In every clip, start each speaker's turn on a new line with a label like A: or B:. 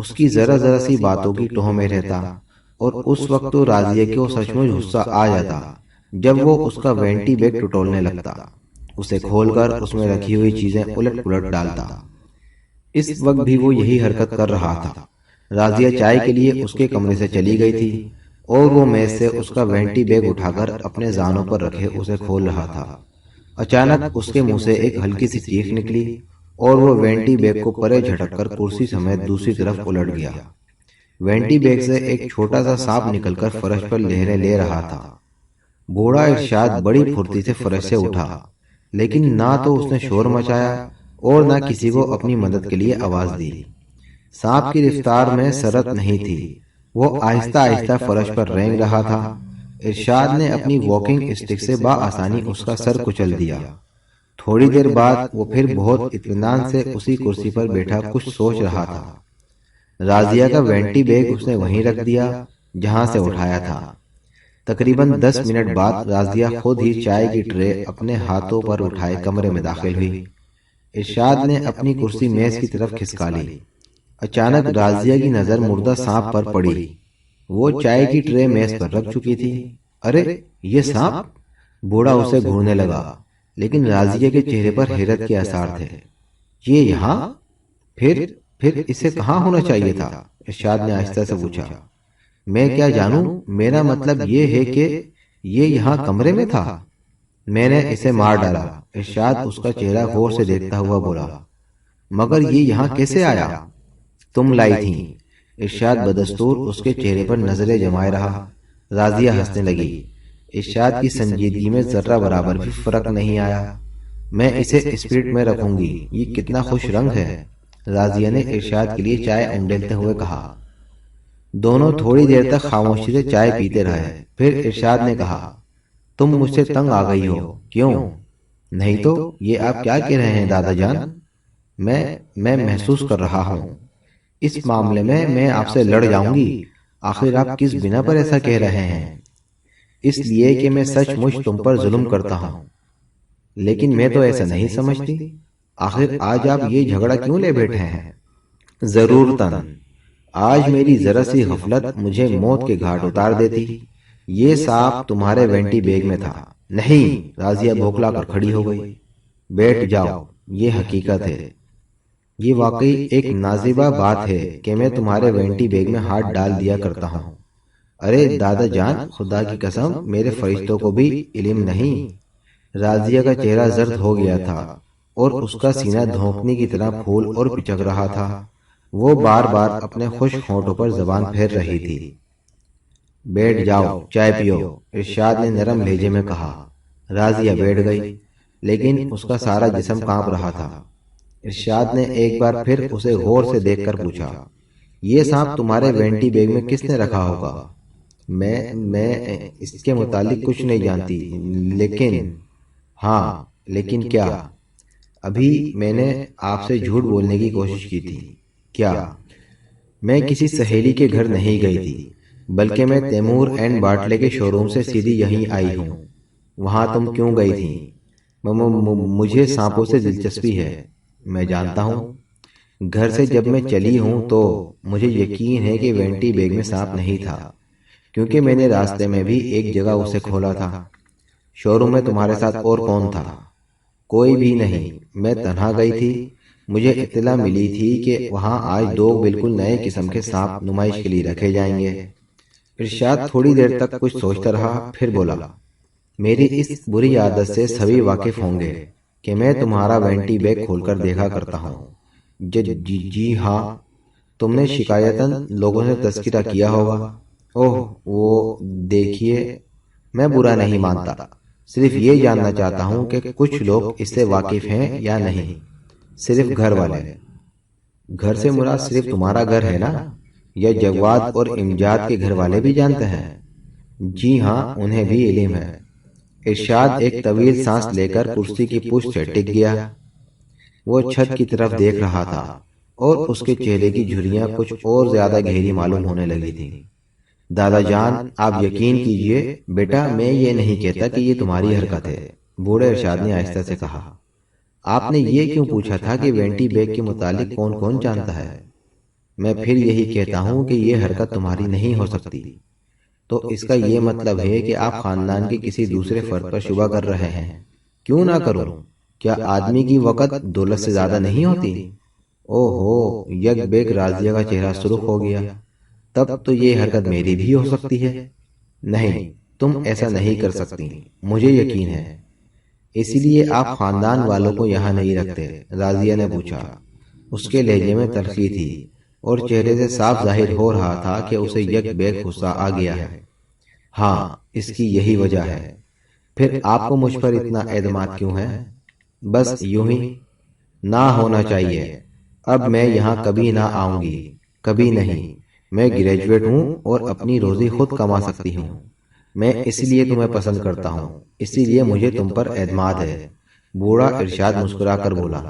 A: اس کی ذرا ذرا سی باتوں کی ٹوہ میں رہتا، اور اس وقت تو راضیہ کو سچ مچ غصہ آ جاتا جب وہ اس کا وینٹی بیگ ٹٹولنے لگتا، اسے کھول کر اس میں رکھی ہوئی چیزیں الٹ پلٹ ڈالتا۔ اس وقت بھی وہ یہی حرکت کر رہا تھا۔ راضیہ چائے کے لیے اس کے کمرے سے چلی گئی تھی اور وہ میز سے اس کا وینٹی بیگ اٹھا کر اپنے زانوں پر رکھے اسے کھول رہا تھا۔ اچانک اس کے منہ سے ایک ہلکی سی چیخ نکلی اور وہ وینٹی بیگ کو پرے جھٹک کر کرسی سمیت دوسری طرف الٹ گیا۔ وینٹی بیگ سے ایک چھوٹا سا سانپ نکل کر فرش پر لہریں لے رہا تھا۔ بوڑھا ارشاد بڑی پھرتی سے فرش سے اٹھا، لیکن نہ تو اس نے شور مچایا اور نہ کسی کو اپنی مدد کے لیے آواز دی۔ سانپ کی رفتار میں سرعت نہیں تھی، وہ آہستہ آہستہ فرش پر رینگ رہا تھا۔ ارشاد نے اپنی واکنگ اسٹک سے بآسانی اس کا سر کچل دیا۔ تھوڑی دیر بعد وہ پھر بہت اطمینان سے اسی کرسی پر بیٹھا کچھ سوچ رہا تھا۔ راضیہ کا وینٹی بیگ اس نے وہیں رکھ دیا جہاں سے اٹھایا تھا۔ تقریباً 10 منٹ بعد راضیہ خود ہی چائے کی ٹرے اپنے ہاتھوں پر اٹھائے کمرے میں داخل ہوئی۔ ارشاد نے اپنی کرسی میز کی طرف کھسکا لی۔ اچانک راضیہ کی نظر مردہ سانپ پر پڑی۔ وہ چائے کی ٹرے میز پر رکھ چکی تھی۔ ارے یہ سانپ! بوڑھا اسے گھورنے لگا، لیکن راضیہ کے چہرے پر حیرت کے آثار تھے۔ یہ یہاں؟ پھر اسے کہاں ہونا چاہیے تھا؟ ارشاد نے آہستہ سے پوچھا۔ میں کیا جانوں، میرا مطلب یہ ہے کہ یہ یہاں کمرے میں تھا۔ میں نے اسے مار ڈالا، ارشاد اس کا چہرہ غور سے دیکھتا ہوا بولا۔ مگر یہ یہاں کیسے آیا؟ تم لائی تھیں۔ ارشاد بدستور اس کے چہرے پر نظریں جمائے رہا۔ راضیہ ہنسنے لگی۔ ارشاد کی سنجیدگی میں ذرہ برابر بھی فرق نہیں آیا۔ میں اسے اسپرٹ میں رکھوں گی، یہ کتنا خوش رنگ ہے، راضیہ نے ارشاد کے لیے چائے انڈیلتے ہوئے کہا۔ دونوں تھوڑی دیر تک خاموشی سے چائے پیتے رہے، پھر ارشاد نے کہا، تم مجھ سے تنگ آ گئی ہو، کیوں؟ نہیں تو یہ آپ کیا کہہ رہے ہیں دادا جان؟ میں محسوس کر رہا ہوں اس معاملے میں آپ سے لڑ جاؤں گی۔ آخر آپ کس بنا پر ایسا کہہ رہے ہیں؟ اس لیے کہ میں سچ مچ تم پر ظلم کرتا ہوں، لیکن میں تو ایسا نہیں سمجھتی۔ آخر آج آپ یہ جھگڑا کیوں لے بیٹھے ہیں؟ ضرورتاً آج میری ذرا سی غفلت مجھے موت کے گھاٹ اتار دیتی۔ یہ سانپ تمہارے وینٹی بیگ میں تھا۔ نہیں، راضیہ بھوکلا کر کھڑی ہو گئی۔ بیٹھ جاؤ، یہ حقیقت ہے۔ یہ واقعی ایک نازیبہ بات ہے کہ میں تمہارے وینٹی بیگ میں ہاتھ ڈال دیا کرتا ہوں۔ ارے دادا جان، خدا کی قسم میرے فرشتوں کو بھی علم نہیں۔ راضیہ کا چہرہ زرد ہو گیا تھا اور اس کا سینہ دھونکنے کی طرح پھول اور پچک رہا تھا۔ وہ بار بار اپنے خشک ہونٹوں پر زبان پھیر رہی تھی۔ بیٹھ جاؤ، چائے پیو، ارشاد نے نرم لہجے میں کہا۔ راضیہ بیٹھ گئی، لیکن اس کا سارا جسم کانپ رہا تھا۔ ارشاد نے ایک بار پھر اسے غور سے دیکھ کر پوچھا، یہ سانپ تمہارے وینٹی بیگ میں کس نے رکھا ہوگا؟ میں اس کے متعلق کچھ نہیں جانتی، لیکن ہاں، لیکن کیا؟ ابھی میں نے آپ سے جھوٹ بولنے کی کوشش کی تھی۔ کیا؟ میں کسی سہیلی کے گھر نہیں گئی تھی، بلکہ میں تیمور اینڈ باٹلے کے شو روم سے سیدھی یہیں آئی ہوں۔ وہاں تم کیوں گئی تھی؟ مجھے سانپوں سے دلچسپی ہے، میں جانتا ہوں۔ گھر سے جب میں چلی ہوں تو مجھے یقین ہے کہ وینٹی بیگ میں سانپ نہیں تھا، کیونکہ میں نے راستے میں بھی ایک جگہ اسے کھولا تھا۔ شو روم میں تمہارے ساتھ اور کون تھا؟ کوئی بھی نہیں، میں تنہا گئی تھی۔ مجھے اطلاع ملی تھی کہ وہاں آج 2 بالکل نئے قسم کے سانپ نمائش کے لیے رکھے جائیں گے۔ ارشاد تھوڑی دیر تک کچھ سوچتا رہا، پھر بولا، میری اس بری عادت سے سبھی واقف ہوں گے کہ میں تمہارا وینٹی بیگ کھول کر دیکھا کرتا ہوں۔ جی ہاں، تم نے شکایتاً لوگوں سے تذکرہ کیا ہوگا۔ اوہ، وہ دیکھیے، میں برا نہیں مانتا، صرف یہ جاننا چاہتا ہوں کہ کچھ لوگ اس سے واقف ہیں یا نہیں۔ صرف گھر والے؟ گھر سے مراد صرف تمہارا گھر ہے نا، یا جواد اور امجاد کے گھر والے بھی جانتے ہیں؟ جی ہاں، انہیں بھی علم ہے۔ ارشاد ایک طویل سانس لے کر کرسی کی پشت سے ٹک گیا۔ وہ چھت کی طرف دیکھ رہا تھا اور اس کے چہرے کی جھریاں کچھ اور زیادہ گہری معلوم ہونے لگی تھیں۔ دادا جان، آپ یقین کیجئے، بیٹا میں یہ نہیں کہتا کہ یہ تمہاری حرکت ہے، بوڑھے ارشاد نے آہستہ سے کہا۔ آپ نے یہ کیوں پوچھا تھا کہ وینٹی بیگ کے متعلق کون کون جانتا ہے؟ میں پھر یہی کہتا ہوں کہ یہ حرکت تمہاری نہیں ہو سکتی۔ تو اس کا یہ مطلب ہے کہ آپ خاندان کے کسی دوسرے فرد پر شبہ کر رہے ہیں۔ کیوں نہ کروں؟ کیا آدمی کی وقت دولت سے زیادہ نہیں ہوتی؟ او ہو، یک بیک راضیہ کا چہرہ سرخ ہو گیا۔ تب تو یہ حرکت میری بھی ہو سکتی ہے۔ نہیں، تم ایسا نہیں کر سکتی، مجھے یقین ہے۔ اسی لیے آپ خاندان والوں کو یہاں نہیں رکھتے؟ راضیہ نے پوچھا۔ اس کے لہجے میں تلخی تھی اور چہرے سے صاف ظاہر ہو رہا تھا کہ اسے یک بیک غصہ آ گیا ہے۔ ہاں، اس کی یہی وجہ ہے۔ پھر آپ کو مجھ پر اتنا اعتماد کیوں ہے؟ بس یوں ہی؟ نہ ہونا چاہیے۔ اب میں یہاں کبھی نہ آؤں گی، کبھی نہیں۔ میں گریجویٹ ہوں اور اپنی روزی خود کما سکتی ہوں۔ میں اسی لیے تمہیں پسند کرتا ہوں، اسی لیے مجھے تم پر اعتماد ہے۔ بوڑھا ارشاد مسکرا کر بولا،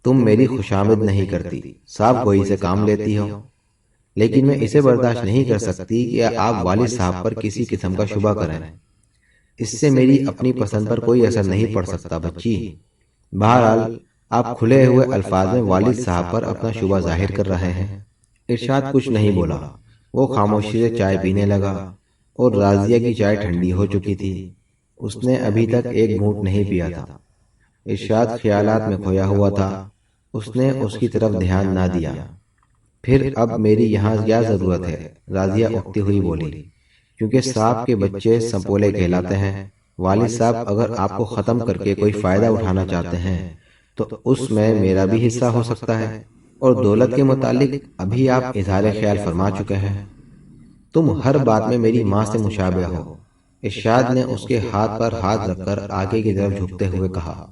A: تم میری خوشامد نہیں کرتی، صاف گوئی سے کام لیتی ہو۔ لیکن میں اسے برداشت نہیں کر سکتی کہ آپ والد صاحب پر کسی قسم کا شبہ کریں۔ اس سے میری اپنی پسند پر کوئی اثر نہیں پڑ سکتا بچی۔ بہرحال آپ کھلے ہوئے الفاظ میں والد صاحب پر اپنا شبہ ظاہر کر رہے ہیں۔ ارشاد کچھ نہیں بولا، وہ خاموشی سے چائے پینے لگا اور راضیہ کی چائے ٹھنڈی ہو چکی تھی۔ اس نے ابھی تک ایک گھونٹ نہیں پیا تھا۔ ارشاد خیالات میں کھویا ہوا تھا، اس نے اس کی طرف دھیان نہ دیا۔ پھر اب میری یہاں کیا ضرورت ہے؟ راضیہ اکتی ہوئی بولی، کیونکہ صاحب کے بچے سنپولے کہلاتے ہیں۔ والد صاحب اگر آپ کو ختم کر کے کوئی فائدہ اٹھانا چاہتے ہیں تو اس میں میرا بھی حصہ ہو سکتا ہے۔ اور دولت کے متعلق ابھی آپ اظہار خیال فرما چکے ہیں۔ تم ہر بات میں میری ماں سے مشابہ ہو۔ ارشاد نے اس کے ہاتھ پر ہاتھ رکھ کر آگے کی طرف جھکتے ہوئے کہا،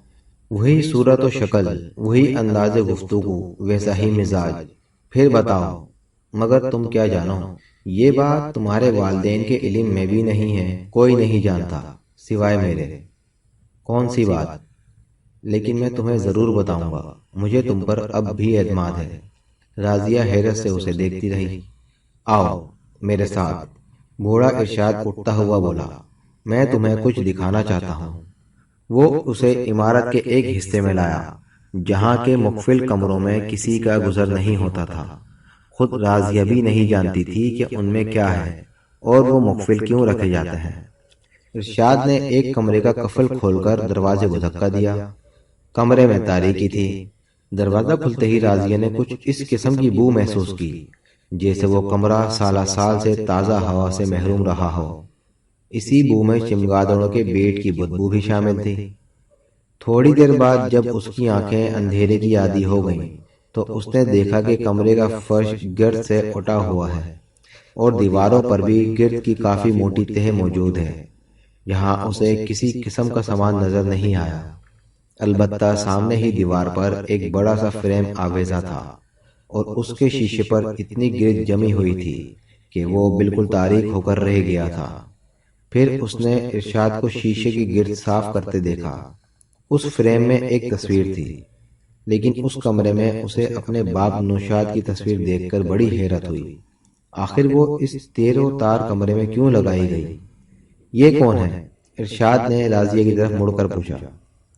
A: وہی صورت و شکل، وہی انداز گفتگو، ویسا ہی مزاج۔ پھر بتاؤ، مگر تم کیا جانو؟ یہ بات تمہارے والدین کے علم میں بھی نہیں ہے، کوئی نہیں جانتا سوائے میرے۔ کون سی بات؟ لیکن میں تمہیں ضرور بتاؤں گا، مجھے تم پر اب بھی اعتماد ہے۔ راضیہ حیرت سے اسے دیکھتی رہی۔ آؤ میرے ساتھ، بوڑھا ارشاد اٹھتا ہوا بولا، میں تمہیں کچھ دکھانا چاہتا ہوں۔ وہ اسے عمارت کے ایک حصے میں لایا جہاں کے مقفل کمروں میں کسی کا گزر نہیں ہوتا تھا۔ خود راضیہ بھی نہیں جانتی تھی کہ ان میں کیا ہے اور وہ مقفل کیوں رکھے جاتے ہیں۔ ارشاد نے ایک کمرے کا قفل کھول کر دروازے کو دھکا دیا۔ کمرے میں تاریکی تھی۔ دروازہ کھلتے ہی راضیہ نے کچھ اس قسم کی بو محسوس کی جیسے وہ کمرہ سالہ سال سے تازہ ہوا سے محروم رہا ہو۔ اسی بو میں چمگادڑوں کے بیٹ کی بدبو بھی شامل تھی۔ تھوڑی دیر بعد جب اس کی آنکھیں اندھیرے کی عادی ہو گئیں تو اس نے دیکھا کہ کمرے کا فرش گرد سے اٹا ہوا ہے اور دیواروں پر بھی گرد کی کافی موٹی تہ موجود ہے جہاں اسے کسی قسم کا سامان نظر نہیں آیا۔ البتہ سامنے ہی دیوار پر ایک بڑا سا فریم آویزہ تھا اور اس کے شیشے پر اتنی گرد جمی ہوئی تھی کہ وہ بالکل تاریک ہو کر رہ گیا تھا۔ پھر اس نے ارشاد کو شیشے کی گرد صاف کرتے دیکھا۔ اس فریم میں ایک تصویر تھی، لیکن اس کمرے میں اسے اپنے باپ نوشاد کی تصویر دیکھ کر بڑی حیرت ہوئی۔ آخر وہ اس تیر و تار کمرے میں کیوں لگائی گئی؟ یہ کون ہے؟ ارشاد نے راضیہ کی طرف مڑ کر پوچھا۔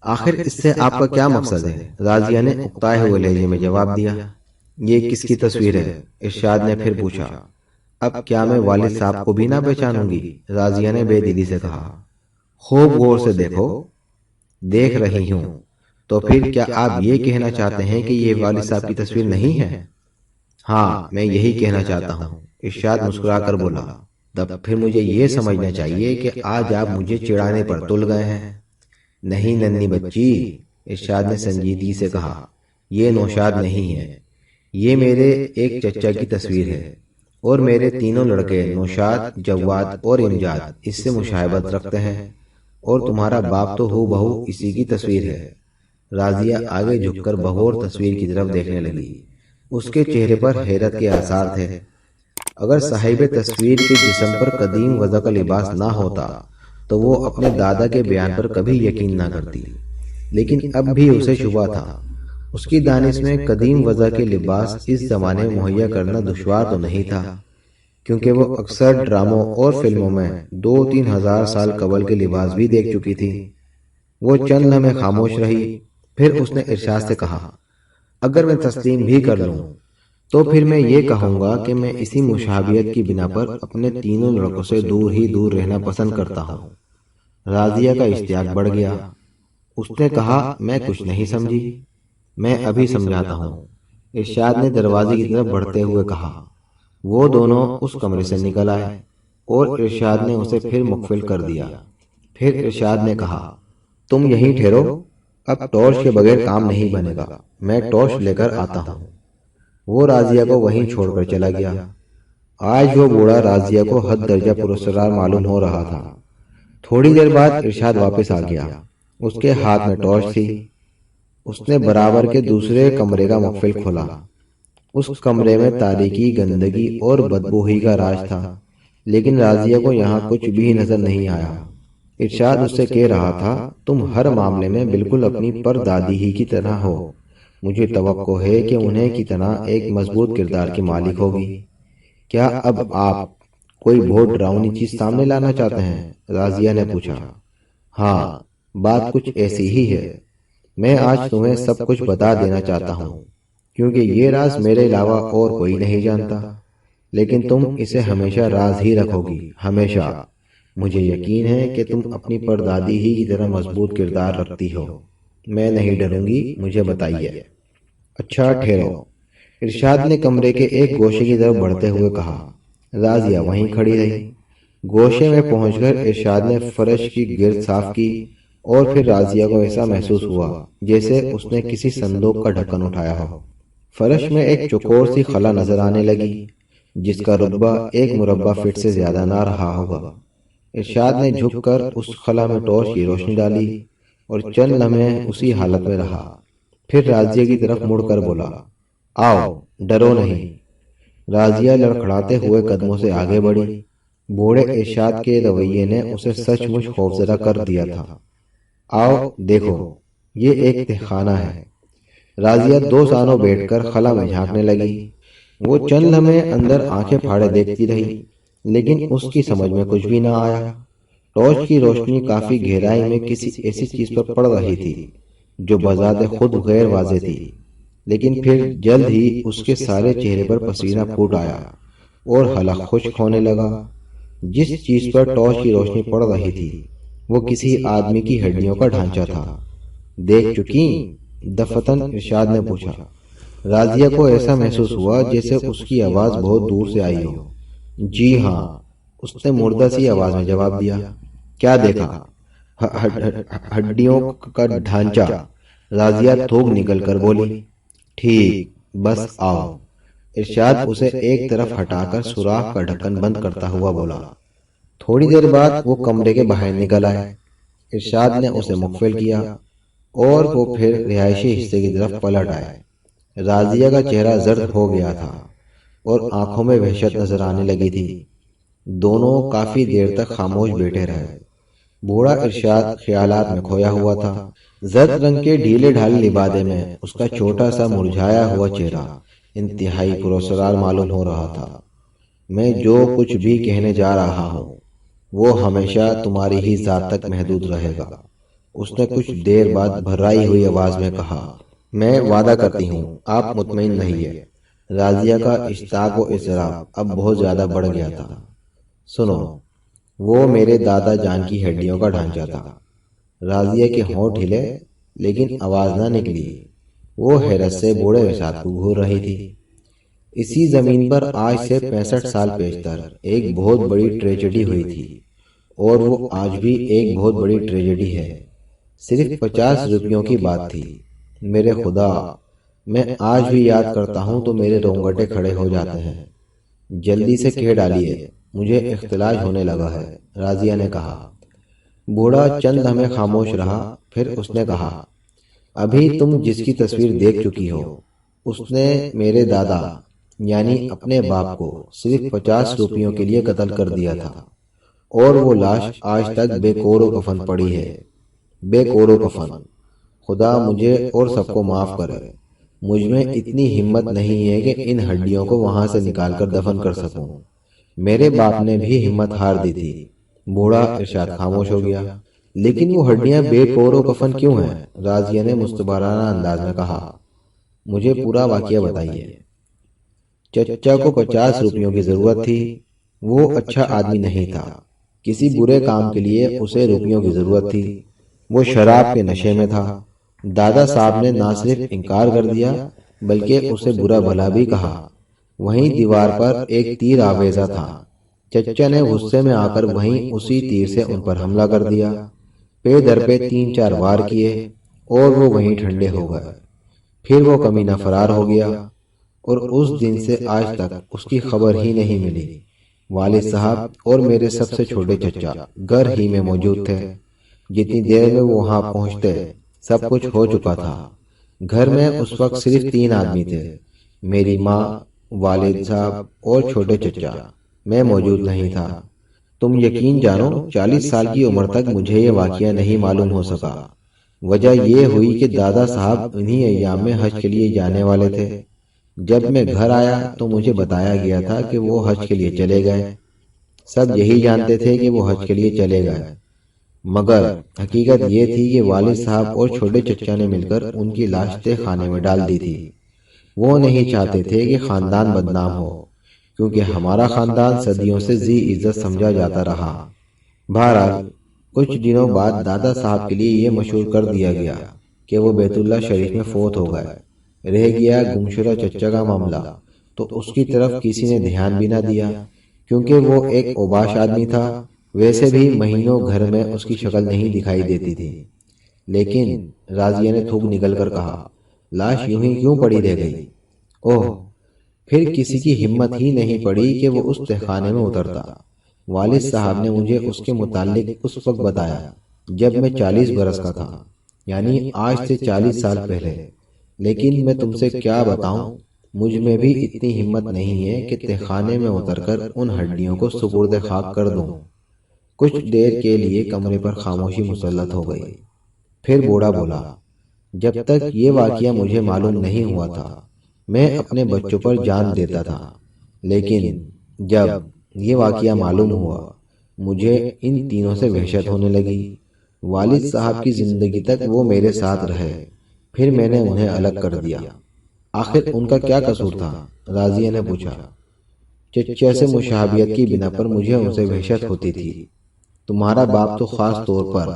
A: آخر اس سے آپ کا کیا مقصد ہے؟ راضیہ نے اکتائے ہوئے لہجے میں جواب دیا۔ یہ کس کی تصویر ہے؟ ارشاد نے پھر پوچھا۔ اب کیا میں والد صاحب کو بھی نہ پہچانوں گی؟ راضیہ نے بے دلی سے کہا۔ خوب غور سے دیکھو۔ دیکھ رہی ہوں۔ تو پھر کیا آپ یہ کہنا چاہتے ہیں کہ یہ والد صاحب کی تصویر نہیں ہے؟ ہاں، میں یہی کہنا چاہتا ہوں، ارشاد مسکرا کر بولا۔ تب پھر مجھے یہ سمجھنا چاہیے کہ آج آپ مجھے چڑھانے پر تل گئے ہیں۔ نہیں ننھی بچی، ارشاد نے سنجیدگی سے کہا، یہ نوشاد نہیں ہے، یہ میرے ایک چچا کی تصویر ہے اور میرے تینوں لڑکے نوشاد، جواد اور امجاد اس سے مشابہت رکھتے ہیں اور تمہارا باپ تو ہو بہو اسی کی تصویر ہے۔ راضیہ آگے جھک کر بغور تصویر کی طرف دیکھنے لگی۔ اس کے چہرے پر حیرت کے آثار تھے۔ اگر صاحب تصویر کے جسم پر قدیم وضع کا لباس نہ ہوتا تو وہ اپنے دادا کے بیان پر کبھی یقین نہ کرتی، لیکن اب بھی اسے شبہ تھا۔ اس کی دانش میں قدیم وضع کے لباس اس زمانے میں مہیا کرنا دشوار تو نہیں تھا، کیونکہ وہ اکثر ڈراموں اور فلموں میں 2-3 ہزار سال قبل کے لباس بھی دیکھ چکی تھی۔ وہ چند لمحے خاموش رہی، پھر اس نے ارشاد سے کہا، اگر میں تسلیم بھی کر لوں تو پھر میں یہ کہوں گا کہ میں اسی مشابہت کی بنا پر اپنے تینوں لڑکوں سے دور ہی دور رہنا پسند کرتا ہوں۔ راضیہ کا اشتیاق بڑھ گیا۔ اس نے کہا، میں کچھ نہیں سمجھی۔ میں ابھی سمجھاتا ہوں، ارشاد نے دروازے کی طرف بڑھتے ہوئے کہا۔ وہ دونوں اس کمرے سے نکل آئے اور ارشاد نے اسے پھر مقفل کر دیا۔ پھر ارشاد نے کہا، تم یہیں ٹھہرو، اب ٹارچ کے بغیر کام نہیں بنے گا، میں ٹارچ لے کر آتا ہوں۔ وہ راضیہ کو وہیں چھوڑ کر چلا گیا۔ آج وہ بوڑھا راضیہ کو حد درجہ پراسرار معلوم ہو رہا تھا۔ تھوڑی دیر بعد ارشاد واپس آ گیا۔ اس کے ہاتھ میں ٹارچ تھی۔ اس نے برابر کے دوسرے کمرے کا مقفل کھولا۔ اس کمرے میں تاریکی، گندگی اور بدبوئی کا راج تھا، لیکن راضیہ کو یہاں کچھ بھی نظر نہیں آیا۔ ارشاد اس سے کہہ رہا تھا، تم ہر معاملے میں بالکل اپنی پردادی ہی کی طرح ہو۔ مجھے توقع ہے کہ انہیں کی طرح ایک مضبوط کردار کی مالک ہوگی۔ کیا اب آپ کوئی بہت ڈراؤنی چیز سامنے لانا چاہتے ہیں؟ راضیہ نے پوچھا۔ ہاں، بات کچھ ایسی ہی ہے۔ میں آج تمہیں سب کچھ بتا دینا چاہتا ہوں، کیونکہ یہ راز میرے علاوہ اور کوئی نہیں جانتا، لیکن تم اسے ہمیشہ راز ہی رکھو گی، ہمیشہ۔ مجھے یقین ہے کہ تم اپنی پردادی ہی کی طرح مضبوط کردار رکھتی ہو۔ میں نہیں ڈروں گی، مجھے بتائیے۔ اچھا ٹھہرو، ارشاد نے کمرے کے ایک گوشے کی طرف بڑھتے ہوئے کہا۔ راضیہ وہیں کھڑی رہی۔ گوشے میں پہنچ کر ارشاد نے فرش کی گرد صاف کی، اور پھر راضیہ کو ایسا محسوس ہوا جیسے اس نے کسی صندوق کا ڈھکن اٹھایا ہو۔ فرش میں ایک چوکور سی خلا نظر آنے لگی، جس کا رقبہ 1 مربع فٹ سے زیادہ نہ رہا ہوگا۔ ارشاد نے جھک کر اس خلا میں ٹارچ کی روشنی ڈالی اور چند لمحے اسی حالت میں رہا۔ پھر راضیہ کی طرف مڑ کر بولا، آؤ، ڈرو نہیں۔ راضیہ لڑکھڑاتے ہوئے قدموں سے آگے بڑھی۔ بوڑھے ارشاد کے رویے نے اسے سچ مچ خوفزدہ کر دیا تھا۔ آؤ دیکھو، یہ ایک تہخانہ ہے۔ راضیہ 2 سانوں بیٹھ کر خلا میں جھانکنے لگی۔ وہ چند لمحے اندر آنکھیں پھاڑے دیکھتی رہی، لیکن اس کی سمجھ میں کچھ بھی نہ آیا۔ ٹارچ کی روشنی کافی گہرائی میں کسی ایسی چیز پر پڑ رہی تھی جو بذات خود غیر واضح تھی، لیکن پھر جلد ہی اس کے سارے چہرے پر پسینہ پھوٹ آیا اور حلق خشک ہونے لگا۔ جس چیز پر ٹارچ کی روشنی پڑ رہی تھی وہ کسی آدمی کی ہڈیوں کا ڈھانچہ تھا۔ دیکھ چکی؟ دفتن ارشاد نے پوچھا۔ راضیہ کو ایسا محسوس ہوا جیسے اس کی آواز بہت دور سے آئی ہو۔ جی ہاں، اس نے مردہ سی آواز میں جواب دیا۔ کیا دیکھا؟ ہڈیوں کا ڈھانچہ، راضیہ تھوک نکل کر بولی۔ ٹھیک، بس آؤ۔ ارشاد اسے ایک طرف ہٹا کر سوراخ کا ڈھکن بند کرتا ہوا بولا۔ تھوڑی دیر بعد وہ کمرے کے باہر نکل آئے۔ ارشاد نے اسے مقفل کیا اور وہ پھر رہائشی حصے کی طرف پلٹ آئے۔ راضیہ کا چہرہ زرد ہو گیا تھا اور آنکھوں میں وحشت نظر آنے لگی تھی۔ دونوں کافی دیر تک خاموش بیٹھے رہے۔ بوڑھا ارشاد خیالات میں کھویا ہوا تھا۔ زرد رنگ کے ڈھیلے ڈھالے لبادے میں اس کا چھوٹا سا مرجھایا ہوا چہرہ انتہائی پراسرار معلوم ہو رہا تھا۔ میں جو کچھ بھی کہنے جا رہا ہوں وہ ہمیشہ تمہاری ہی ذات تک محدود رہے گا، اس نے کچھ دیر بعد بھرائی ہوئی آواز میں کہا۔ میں وعدہ کرتی ہوں، آپ مطمئن رہیے۔ راضیہ کا اشتیاق و اضطراب اب بہت زیادہ بڑھ گیا تھا۔ سنو، وہ میرے دادا جان کی ہڈیوں کا ڈھانچہ تھا۔ راضیہ کے ہونٹ ہلے لیکن آواز نہ نکلی۔ وہ حیرت سے بوڑھے ارشاد کو گھور رہی تھی۔ اسی زمین پر آج سے 65 سال پیشتر ایک بہت بڑی ٹریجڈی ہوئی تھی، اور وہ آج بھی ایک بہت بڑی ٹریجڈی ہے۔ صرف 50 روپیوں کی بات تھی۔ میرے خدا، میں آج بھی یاد کرتا ہوں تو میرے رونگٹے کھڑے ہو جاتے ہیں۔ جلدی سے کہہ ڈالیے، مجھے اختلاج ہونے لگا ہے، راضیہ نے کہا۔ بوڑھا چند لمحے خاموش رہا، پھر اس نے کہا، ابھی تم جس کی تصویر دیکھ چکی ہو، اس نے میرے دادا یعنی اپنے باپ کو صرف 50 روپیوں کے لیے قتل کر دیا تھا، اور وہ لاش آج تک بے کور و کفن پڑی ہے۔ بے کور و کفن۔ خدا مجھے اور سب کو معاف کرے، مجھ میں اتنی ہمت نہیں ہے کہ ان ہڈیوں کو وہاں سے نکال کر دفن کر سکوں۔ میرے باپ نے بھی ہمت ہار دی تھی۔ بوڑھا ارشاد خاموش ہو گیا۔ لیکن وہ ہڈیاں بے کور و کفن کیوں ہیں؟ راضیہ نے مستبارانہ انداز میں کہا۔ مجھے پورا واقعہ بتائیے۔ چچا کو 50 روپیوں کی ضرورت تھی۔ وہ اچھا آدمی نہیں تھا، کسی برے کام کے لیے اسے روپیوں کی ضرورت تھی۔ وہ شراب کے نشے میں تھا۔ دادا صاحب نے نہ صرف انکار کر دیا بلکہ اسے برا بھلا بھی کہا۔ وہیں دیوار پر ایک تیر آویزا تھا۔ چچا نے غصے میں آ کر وہیں اسی تیر سے ان پر حملہ کر دیا۔ پے در پہ 3-4 وار کیے اور وہ وہیں ٹھنڈے ہو گئے۔ پھر وہ کمینہ فرار ہو گیا اور اس دن سے آج تک اس کی خبر ہی نہیں ملی۔ والد صاحب اور میرے سب سے چھوٹے چچا گھر ہی میں موجود تھے۔ جتنی دیر میں وہ وہاں پہنچتے سب کچھ ہو چکا تھا۔ گھر میں اس وقت صرف 3 آدمی تھے، میری ماں، والد صاحب اور چھوٹے چچا۔ میں موجود نہیں تھا۔ تم یقین جانو 40 سال کی عمر تک مجھے یہ واقعہ نہیں معلوم ہو سکا۔ وجہ یہ ہوئی کہ دادا صاحب انہی ایام میں حج کے لیے جانے والے تھے۔ جب میں گھر آیا تو مجھے بتایا گیا تھا کہ وہ حج کے لیے چلے گئے۔ سب یہی جانتے تھے کہ وہ حج کے لیے چلے گئے، مگر حقیقت یہ تھی کہ والد صاحب اور چھوٹے چچا نے مل کر ان کی لاش تہ خانے میں ڈال دی تھی۔ وہ نہیں چاہتے تھے کہ خاندان بدنام ہو، کیونکہ ہمارا خاندان صدیوں سے ذی عزت سمجھا جاتا رہا۔ بہرحال کچھ دنوں بعد دادا صاحب کے لیے یہ مشہور کر دیا گیا کہ وہ بیت اللہ شریف میں فوت ہو گئے۔ رہ گیا گمشدہ چچا کا معاملہ، تو اس کی طرف کسی نے دھیان بھی نہ دیا، کیونکہ وہ ایک اوباش آدمی تھا۔ ویسے بھی مہینوں گھر میں اس کی شکل نہیں دکھائی دیتی تھی۔ لیکن راضیہ نے تھوک نکل کر کہا، لاش یوں ہی کیوں پڑی رہ گئی؟ اوہ! پھر کسی کی ہمت ہی نہیں پڑی کہ وہ اس تہخانے میں اترتا۔ والد صاحب نے مجھے اس کے متعلق اس وقت بتایا جب میں 40 برس کا تھا، یعنی آج سے 40 سال پہلے۔ لیکن میں تم سے کیا بتاؤں، مجھ میں بھی اتنی ہمت نہیں ہے کہ تہخانے میں اتر کر ان ہڈیوں کو سپرد خاک کر دوں۔ کچھ دیر کے لیے کمرے پر خاموشی مسلط ہو گئی۔ پھر بوڑھا بولا، جب تک یہ واقعہ مجھے معلوم نہیں ہوا تھا میں اپنے بچوں پر جان دیتا تھا، لیکن جب یہ واقعہ معلوم ہوا مجھے ان تینوں سے وحشت ہونے لگی۔ والد صاحب کی زندگی تک وہ میرے ساتھ رہے، پھر میں نے انہیں الگ کر دیا۔ آخر ان کا کیا قصور تھا؟ راضیہ نے پوچھا۔ چچا سے مشابہت کی بنا پر مجھے ان سے وحشت ہوتی تھی، تمہارا باپ تو خاص طور پر۔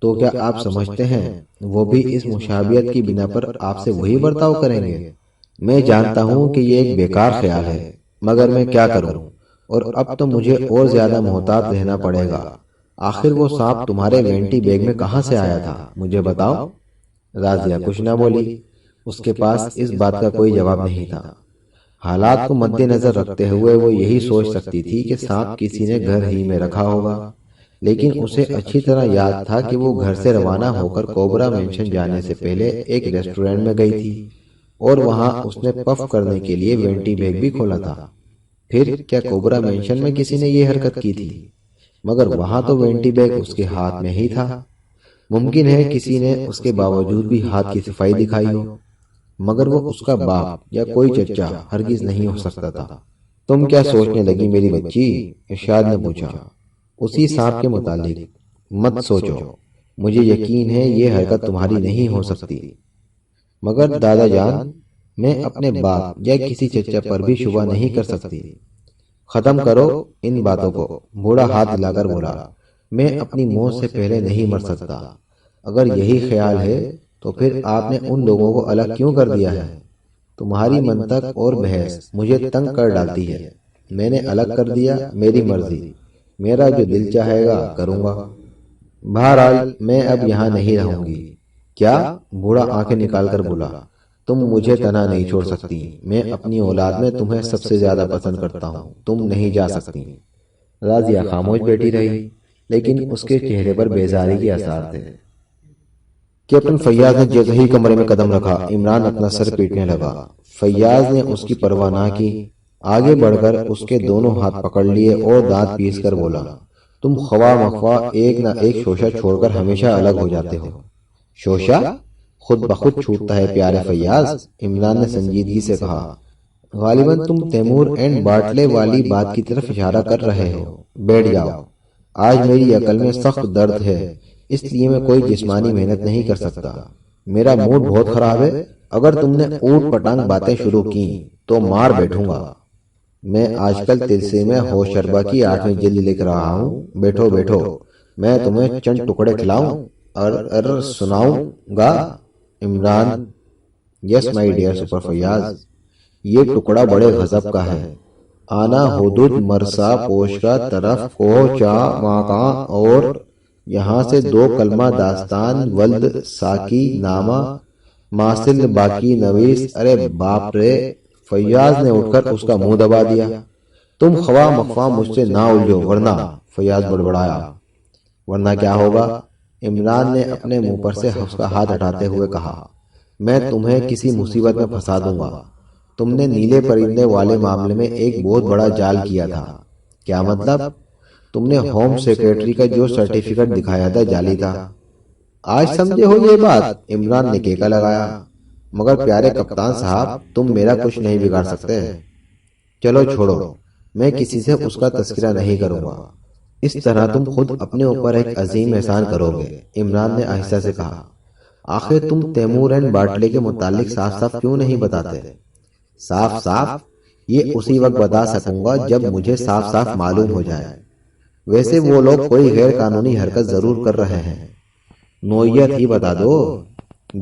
A: تو کیا آپ سمجھتے ہیں وہ بھی اس مشابہت کی بنا پر آپ سے وہی برتاؤ کریں گے؟ میں جانتا ہوں کہ یہ ایک بیکار خیال ہے، مگر میں کیا کروں؟ اور اب تو مجھے اور زیادہ محتاط رہنا پڑے گا۔ آخر وہ سانپ تمہارے وینٹی بیگ میں کہاں سے آیا تھا، مجھے بتاؤ۔ راضیہ کچھ نہ بولی، اس کے پاس اس بات کا کوئی جواب نہیں تھا۔ حالات کو مد نظر رکھتے ہوئے وہ یہی سوچ سکتی تھی کہ سانپ کسی نے گھر ہی میں رکھا ہوگا، لیکن اسے اچھی طرح یاد تھا کہ وہ گھر سے روانہ ہو کر کوبرا مینشن جانے سے پہلے ایک ریسٹورنٹ میں گئی تھی اور وہاں اس نے پف کرنے کے لیے وینٹی بیگ بھی کھولا تھا۔ پھر کیا کوبرا مینشن میں کسی نے یہ حرکت کی تھی؟ مگر وہاں تو وینٹی بیگ اس کے ہاتھ میں ہی تھا۔ ممکن ہے کسی نے اس کے باوجود بھی ہاتھ کی صفائی دکھائی ہو، مگر وہ اس کا باپ یا کوئی چچا ہرگز نہیں ہو سکتا تھا۔ تم کیا سوچنے لگی میری بچی؟ ارشاد نے پوچھا۔ اسی سانپ کے متعلق مت سوچو، مجھے یقین ہے یہ حرکت تمہاری نہیں ہو سکتی، مگر دادا جان میں اپنے باپ یا کسی چچا پر بھی شبہ نہیں کر سکتی۔ ختم کرو ان باتوں کو، بوڑھا ہاتھ ہلا کر بولا۔ میں اپنی موت سے پہلے نہیں مر سکتا۔ اگر یہی خیال ہے تو پھر آپ نے ان لوگوں کو الگ کیوں کر دیا ہے؟ تمہاری منطق اور بحث مجھے تنگ کر ڈالتی ہے۔ میں نے الگ کر دیا، میری مرضی، میرا جو دل چاہے گا کروں گا۔ بہرحال میں اب یہاں نہیں رہوں گی۔ کیا؟ بوڑھا آنکھیں نکال کر بولا، تم مجھے تنہا نہیں چھوڑ سکتی، میں اپنی اولاد میں تمہیں سب سے زیادہ پسند کرتا ہوں، تم نہیں جا سکتی۔ راضیہ خاموش بیٹھی رہی، لیکن اس کے چہرے پر بیزاری کے آثار تھے۔ کیپٹن فیاض نے جیسے ہی کمرے میں قدم رکھا عمران اپنا سر پیٹنے لگا۔ فیاض نے اس کی پرواہ نہ کی، آگے بڑھ کر اس کے دونوں ہاتھ پکڑ لیے اور دانت پیس کر بولا، تم خواہ مخواہ ایک نہ ایک شوشہ چھوڑ کر ہمیشہ الگ ہو جاتے ہو۔ شوشہ خود بخود چھوٹتا ہے پیارے فیاض، عمران نے سنجیدگی سے کہا۔ غالباً تم تیمور اینڈ باٹلے والی بات کی طرف اشارہ کر رہے ہو۔ بیٹھ جاؤ، آج میری عقل میں سخت درد ہے، اس لیے میں کوئی جسمانی محنت نہیں کر سکتا۔ میرا موڈ بہت خراب ہے، اگر تم نے اوٹ پٹانگ باتیں شروع کی تو مار بیٹھوں گا۔ میں آج کل تلسی میں ہوشربا کی 8ویں جلد لکھ رہا ہوں، بیٹھو بیٹھو، میں تمہیں چند ٹکڑے کھلاؤں اور سناؤں گا۔ عمران: یس مائی ڈیئر سپر فیاض، یہ ٹکڑا بڑے غضب کا ہے۔ آنا حدود مرسا پوش کا طرف کو چا ماکاں، اور یہاں سے 2 کلمہ داستان ولد ساکی نامہ ماسل باقی نویس۔ ارے باپ رے! فیاض نے اٹھ کر اس کا منہ دبا دیا۔ تم خواہ مخواہ مجھ سے نہ الجھو ورنہ، فیاض بڑبڑایا۔ ورنہ کیا ہوگا؟ عمران نے اپنے منہ پر سے اس کا ہاتھ ہٹاتے ہوئے کہا، میں تمہیں کسی مصیبت میں پھنسا دوں گا۔ تم نے نیلے پرندے والے معاملے میں ایک بہت بڑا جال کیا تھا۔ کیا مطلب؟ تم نے ہوم سیکریٹری کا جو سرٹیفکیٹ دکھایا تھا جعلی تھا۔ آج سمجھے ہو یہ بات؟ عمران نے کیکا لگایا۔ مگر پیارے کپتان صاحب، تم میرا کچھ نہیں بگاڑ سکتے۔ چلو چھوڑو، میں کسی سے اس کا تذکرہ نہیں کروں گا۔ اس طرح تم خود اپنے اوپر ایک عظیم احسان کرو گے۔ عمران نے آہستہ سے کہا، آخر تم تیمور اینڈ باٹلے کے متعلق صاف صاف کیوں نہیں بتاتے؟ صاف صاف یہ اسی وقت بتا سکوں گا جب مجھے صاف صاف معلوم ہو جائے۔ ویسے وہ لوگ کوئی غیر قانونی حرکت ضرور کر رہے ہیں۔ نوعیت ہی بتا دو۔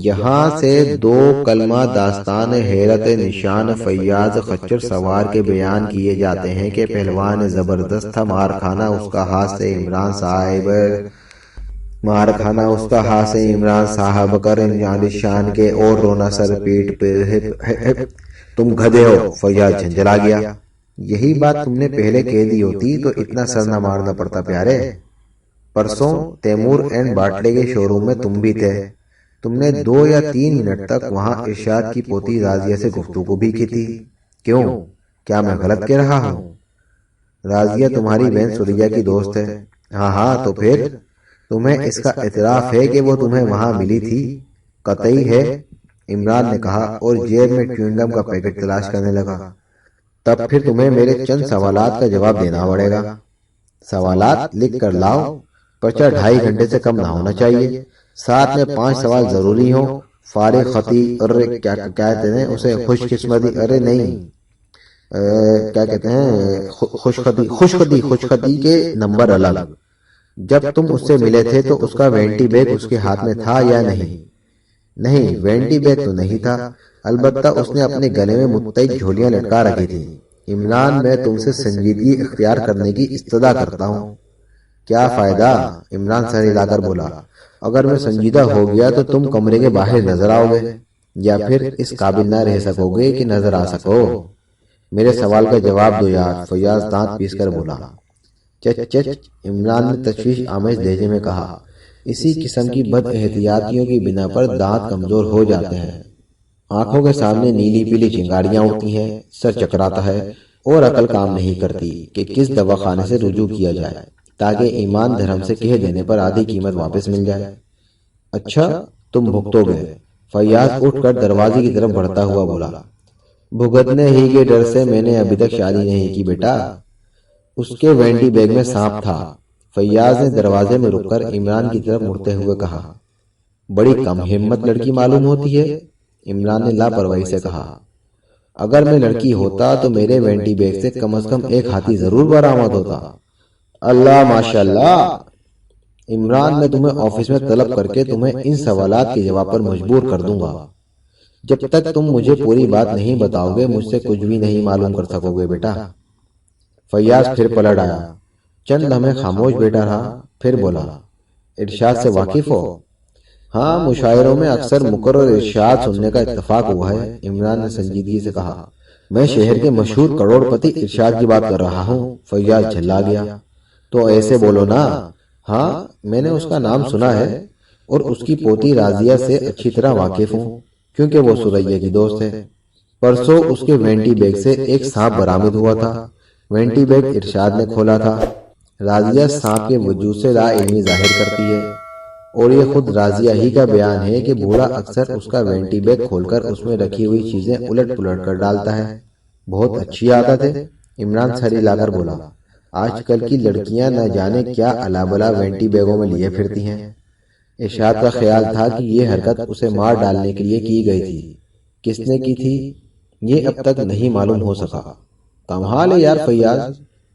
A: یہاں سے 2 کلمہ داستان حیرت نشان فیاض خچر سوار کے بیان کیے جاتے ہیں کہ پہلوان زبردست تھا، مارخانہ اس کا ہاتھ سے عمران صاحب کر نشان کے اور رونا سر پیٹ پہ۔ تم گدھے ہو، فیاض جھنجھلا گیا۔ یہی بات تم نے پہلے کہہ دی ہوتی تو اتنا سر نہ مارنا پڑتا پیارے۔ پرسوں تیمور اینڈ باٹلے کے شو روم میں تم بھی تھے۔ تم نے 2 یا 3 منٹ تک وہاں ارشاد کی پوتی راضیہ سے گفتگو بھی کی تھی۔ کیوں؟ کیا میں غلط کہہ رہا ہوں؟ راضیہ تمہاری بہن سوریا کی دوست ہے۔ ہاں تو پھر تمہیں اس کا اعتراف ہے کہ وہ تمہیں وہاں ملی تھی؟ قطعی ہے، عمران نے کہا اور جیب میں چیونگم کا پیکٹ تلاش کرنے لگا۔ تب پھر تمہیں میرے چند سوالات کا جواب دینا پڑے گا۔ سوالات لکھ کر لاؤ، پرچہ 2.5 گھنٹے سے کم نہ ہونا چاہیے۔ ساتھ میں 5 سوال ضروری ہوں۔ فارغ خطی، کیا کہتے ہیں اسے، خوش قسمتی، ارے نہیں، کیا کہتے ہیں، خوش خطی کے نمبر الگ۔ جب تم اس سے ملے تھے تو اس کا وینٹی بیگ اس کے ہاتھ میں تھا یا نہیں؟ نہیں، وینٹی بیگ تو نہیں تھا، البتہ اس نے اپنے گلے میں متعدد جھولیاں لٹکا رکھی تھی۔ عمران، میں تم سے سنجیدگی اختیار کرنے کی استدعا کرتا ہوں۔ کیا فائدہ؟ عمران سر ہلا کر بولا، اگر میں سنجیدہ ہو گیا تو تم کمرے کے باہر نظر آؤ گے، یا پھر اس قابل نہ رہ سکو گے کہ نظر آ سکو۔ میرے سوال کا جواب دو یار، فیاض دانت پیس کر بولا۔ چچ، عمران نے تشویش آمیز لہجے میں کہا، اسی قسم کی بد احتیاطیوں کی بنا پر دانت کمزور ہو جاتے ہیں۔ آنکھوں کے سامنے نیلی پیلی چنگاریاں اٹھتی ہیں، سر چکراتا ہے اور عقل کام نہیں کرتی کہ کس دواخانے سے رجوع کیا جائے تاکہ ایمان دھرم سے کہہ دینے پر آدھی قیمت واپس مل جائے۔ اچھا، تم بھگتو گے؟ فیاض اٹھ کر دروازے کی طرف بڑھتا ہوا بولا۔ بھگتنے ہی کے ڈر سے میں نے ابھی تک شادی نہیں کی بیٹا۔ اس کے وینٹی بیگ میں سانپ تھا۔ فیاض نے دروازے میں رک کر عمران کی طرف مڑتے ہوئے کہا۔ بڑی کم ہمت لڑکی معلوم ہوتی ہے، عمران نے لاپرواہی سے کہا۔ اگر میں لڑکی ہوتا تو میرے وینٹی بیگ سے کم از کم ایک ہاتھی ضرور برآمد ہوتا۔ اللہ ماشاءاللہ۔ عمران، میں تمہیں آفس میں طلب کر کے تمہیں ان سوالات کے جواب پر مجبور کر دوں گا۔ جب تک تم مجھے پوری بات نہیں بتاؤ گے مجھ سے کچھ بھی نہیں معلوم کر سکو گے بیٹا۔ فیاض پھر پلٹ آیا، چند لمحے خاموش بیٹھا رہا، پھر بولا، ارشاد سے واقف ہو؟ ہاں، مشاعروں میں اکثر مقرر ارشاد سننے کا اتفاق ہوا ہے، عمران نے سنجیدگی سے کہا۔ میں شہر کے مشہور کروڑ پتی ارشاد کی بات کر رہا ہوں۔ فیاض جھلا گیا۔ تو ایسے بولو نا۔ ہاں، میں نے اس کا نام سنا ہے اور اس کی پوتی راضیہ سے اچھی طرح واقف ہوں کیونکہ وہ سوریا کی دوست ہے۔ پرسوں اس کے وینٹی بیگ سے ایک سانپ برآمد ہوا تھا۔ وینٹی بیگ ارشاد نے کھولا تھا۔ راضیہ سانپ کے وجود سے لا علمی ظاہر کرتی ہے اور یہ خود راضیہ ہی کا بیان ہے کہ بوڑھا اکثر اس کا وینٹی بیگ کھول کر اس میں رکھی ہوئی چیزیں الٹ پلٹ کر ڈالتا ہے۔ بہت اچھی عادت ہے، عمران سر ہلا کر بولا۔ آج کل کی لڑکیاں نہ جانے کیا الا بلا وینٹی بیگوں میں لیے پھرتی ہیں۔ ارشاد کا خیال تھا کہ یہ حرکت اسے مار ڈالنے کے لیے کی گئی تھی۔ کس نے کی تھی؟ یہ اب تک نہیں معلوم ہو سکا۔ کمال ہے یار فیاض،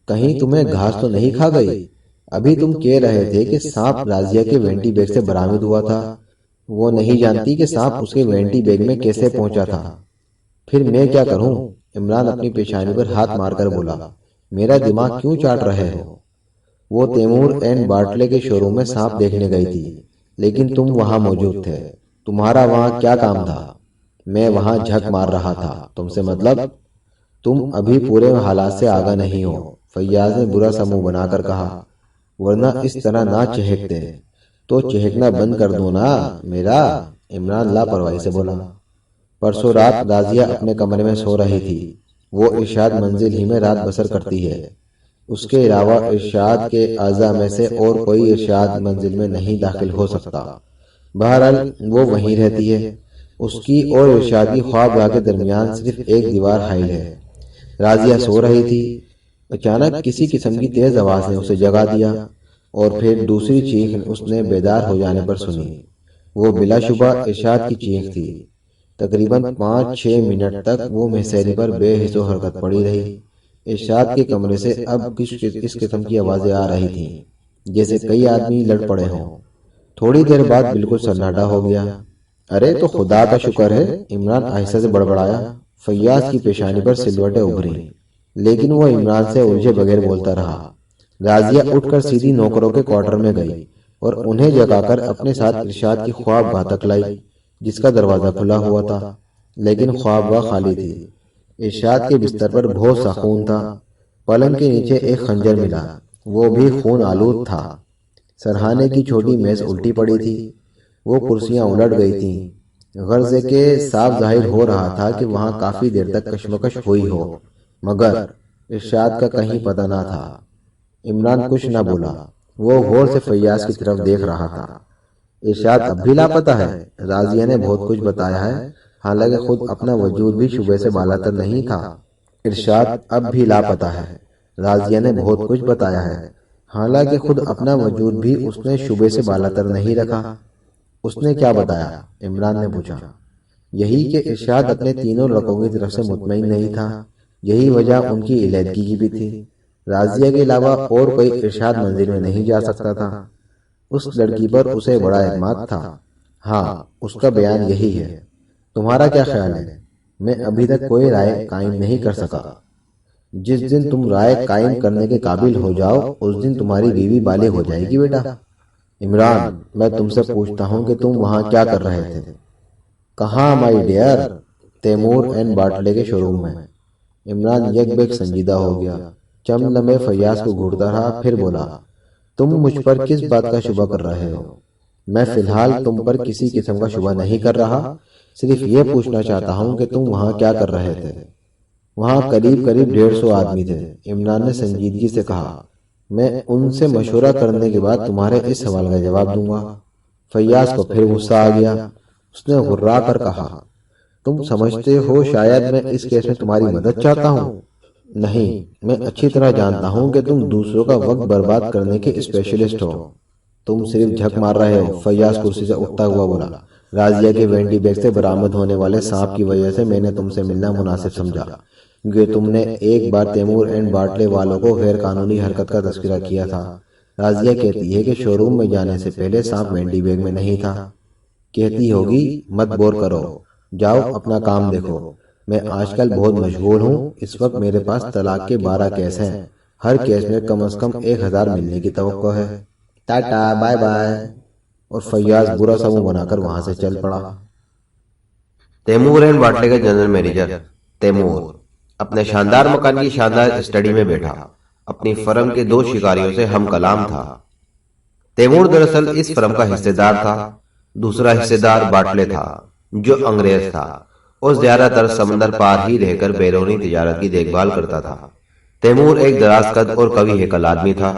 A: کہیں تمہیں گھاس تو نہیں کھا گئی؟ ابھی تم کہہ رہے تھے کہ سانپ راضیہ کے وینٹی بیگ سے برآمد ہوا تھا، وہ نہیں جانتی کہ سانپ اس کے وینٹی بیگ میں کیسے پہنچا تھا۔ پھر میں کیا کروں؟ عمران اپنی پیشانی پر ہاتھ مار کر بولا، میرا دماغ کیوں چاٹ رہے ہو؟ وہ تیمور اینڈ باٹلے کے شو روم میں سانپ دیکھنے گئی تھی، لیکن تم وہاں موجود تھے۔ تمہارا وہاں کیا کام تھا؟ میں وہاں جھک مار رہا تھا۔ تم سے مطلب؟ تم ابھی پورے حالات سے آگاہ نہیں ہو، فیاض نے برا سا منہ بنا کر کہا، ورنہ اس طرح نہ چہکتے تو چہکنا بند کر دو نا میرا۔ عمران لاپرواہی سے بولا، پرسوں رات راضیہ اپنے کمرے میں سو رہی تھی، وہ ارشاد منزل ہی میں رات بسر کرتی ہے، اس کے علاوہ ارشاد کے اعضاء میں سے اور کوئی ارشاد منزل میں نہیں داخل ہو سکتا۔ بہرحال وہ وہیں رہتی ہے، اس کی اور ارشاد کی خوابگاہ کے درمیان صرف ایک دیوار حائل ہے۔ راضیہ سو رہی تھی، اچانک کسی قسم کی تیز آواز نے اسے جگا دیا، اور پھر دوسری چیخ اس نے بیدار ہو جانے پر سنی۔ وہ بلا شبہ ارشاد کی چیخ تھی۔ تقریباً 5-6 منٹ تک وہ محسیری پر بے حس و حرکت پڑی رہی۔ ارشاد کے کمرے سے اب اس قسم کی آوازیں آ رہی تھیں جیسے کئی آدمی لڑ پڑے ہوں۔ تھوڑی دیر بعد بالکل سناٹا ہو گیا۔ ارے تو خدا کا شکر ہے، عمران آہستہ سے بڑبڑایا۔ فیاض کی پیشانی پر سلوٹیں ابھری، لیکن وہ عمران سے الجھے بغیر بولتا رہا۔ راضیہ اٹھ کر سیدھی نوکروں کے کوارٹر میں گئی اور انہیں جگا کر اپنے ساتھ ارشاد کی خوابگاہ تک لائی، جس کا دروازہ کھلا ہوا تھا، لیکن خوابگاہ خالی تھی۔ ارشاد کے بستر پر بہت سا خون تھا، پلنگ کے نیچے ایک خنجر ملا، وہ بھی خون آلود تھا۔ سرہانے کی چھوٹی میز الٹی پڑی تھی، وہ کرسیاں الٹ گئی تھیں، غرض کہ صاف ظاہر ہو رہا تھا کہ وہاں کافی دیر تک کشمکش ہوئی ہو، مگر ارشاد کا کہیں پتہ نہ تھا۔ عمران کچھ نہ بولا، وہ غور سے فیاض کی طرف دیکھ رہا تھا۔ ارشاد اب بھی لاپتہ ہے؟ راضیہ نے بہت کچھ بتایا ہے، حالانکہ خود اپنا وجود بھی شبہ سے بالاتر نہیں تھا۔ ارشاد اب بھی لاپتہ ہے، راضیہ نے بہت کچھ بتایا ہے، حالانکہ خود اپنا وجود بھی اس نے شبہ سے بالاتر نہیں رکھا۔ اس نے کیا بتایا؟ عمران نے پوچھا۔ یہی کہ ارشاد اپنے تینوں لڑکوں کی طرف سے مطمئن نہیں تھا، یہی وجہ ان کی علیحدگی کی بھی تھی۔ راضیہ کے علاوہ اور کوئی ارشاد منزل میں نہیں جا سکتا تھا، اس لڑکی پر اسے بڑا اعتماد تھا۔ ہاں، اس کا بیان یہی ہے۔ تمہارا کیا خیال ہے؟ میں ابھی تک کوئی رائے قائم نہیں کر سکا۔ جس دن تم رائے قائم کرنے کے قابل ہو جاؤ، اس دن تمہاری بیوی بالغ ہو جائے گی بیٹا۔ عمران، میں تم سے پوچھتا ہوں کہ تم وہاں کیا کر رہے تھے؟ کہاں مائی ڈیئر؟ تیمور اینڈ باٹلے کے شو روم میں۔ عمران یک بیک سنجیدہ ہو گیا، چند لمحے فیاض کو گھورتا رہا، پھر بولا، تم مجھ پر کس بات کا شبہ کر رہے ہو؟ میں فی الحال تم پر کسی قسم کا شبہ نہیں کر رہا، صرف یہ پوچھنا چاہتا ہوں کہ تم وہاں کیا کر رہے تھے؟ وہاں قریب 150 آدمی تھے، عمران نے سنجیدگی سے کہا۔ میں ان سے مشورہ کرنے کے بعد تمہارے اس سوال کا جواب دوں گا۔ فیاض کو پھر غصہ آ گیا، اس نے غرا کر کہا، تم سمجھتے ہو شاید میں اس کیس میں تمہاری مدد چاہتا ہوں؟ نہیں، میں اچھی طرح جانتا ہوں کہ تم دوسروں کا وقت برباد کرنے کے اسپیشلسٹ ہو، تم صرف جھک مار رہے ہو۔ فیاض کرسی سے اٹھتا ہوا بولا، راضیہ کے وینٹی بیگ سے برآمد ہونے والے سانپ کی وجہ سے میں نے تم سے ملنا مناسب سمجھا، کیونکہ تم نے ایک بار تیمور اینڈ باٹلے والوں کو غیر قانونی حرکت کا تذکرہ کیا تھا۔ راضیہ کہتی ہے کہ شو روم میں جانے سے پہلے سانپ وینٹی بیگ میں نہیں تھا۔ کہتی ہوگی مت بور کرو، جاؤ اپنا کام دیکھو، میں آج کل بہت مشغول ہوں۔ اس وقت میرے پاس طلاق کے 12 کیس ہیں، ہر کیس میں کم از کم 1000 ملنے کی توقع ہے۔ Tata bye bye. اور فیاض برا سا منہ بنا کر وہاں سے چل پڑا۔
B: تیمور اینڈ باٹلے کا جنرل مینیجر تیمور اپنے شاندار مکان کی شاندار اسٹڈی میں بیٹھا اپنی فرم کے 2 شکاریوں سے ہم کلام تھا۔ تیمور دراصل اس فرم کا حصے دار تھا، دوسرا حصے دار باٹلے تھا جو انگریز تھا اور زیادہ تر سمندر پار ہی رہ کر بیرونی تجارت کی دیکھ بھال کرتا تھا۔ تیمور ایک دراز قد اور قوی ہیکل آدمی تھا،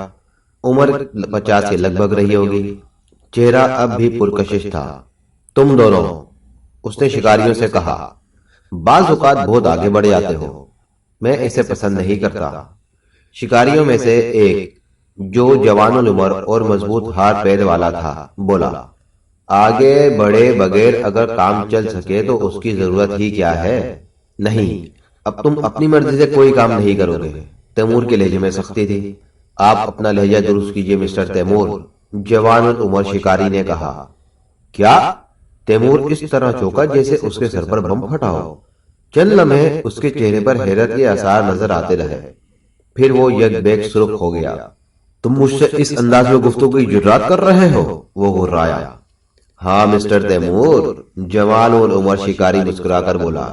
B: عمر 50 کے لگ بھگ رہی ہوگی، چہرہ اب بھی پرکشش تھا۔ تم دونوں، اس نے شکاریوں سے کہا، بعض اوقات بہت آگے بڑھ جاتے ہو، میں اسے پسند نہیں کرتا۔ شکاریوں میں سے ایک، جو جوان العمر اور مضبوط ہاتھ پیر والا تھا، بولا، آگے بڑھے بغیر اگر کام چل سکے تو اس کی ضرورت ہی کیا ہے؟ نہیں، اب تم اپنی مرضی سے کوئی کام نہیں کرو گے۔ تیمور کے لہجے میں سختی تھی۔ آپ اپنا لہجہ درست کیجئے مسٹر تیمور، جوان العمر شکاری نے کہا۔ کیا؟ تیمور اس طرح چونکا جیسے اس کے سر پر بم پھٹا ہو۔ چند لمحے اس کے چہرے پر حیرت کے آثار نظر آتے رہے، پھر وہ یک بیک سرخ ہو گیا۔ تم مجھ سے اس انداز میں گفتگو کی جرات کر رہے ہو؟ وہ غرایا۔ ہاں مسٹر تیمور، جوان العمر شکاری مسکرا کر بولا،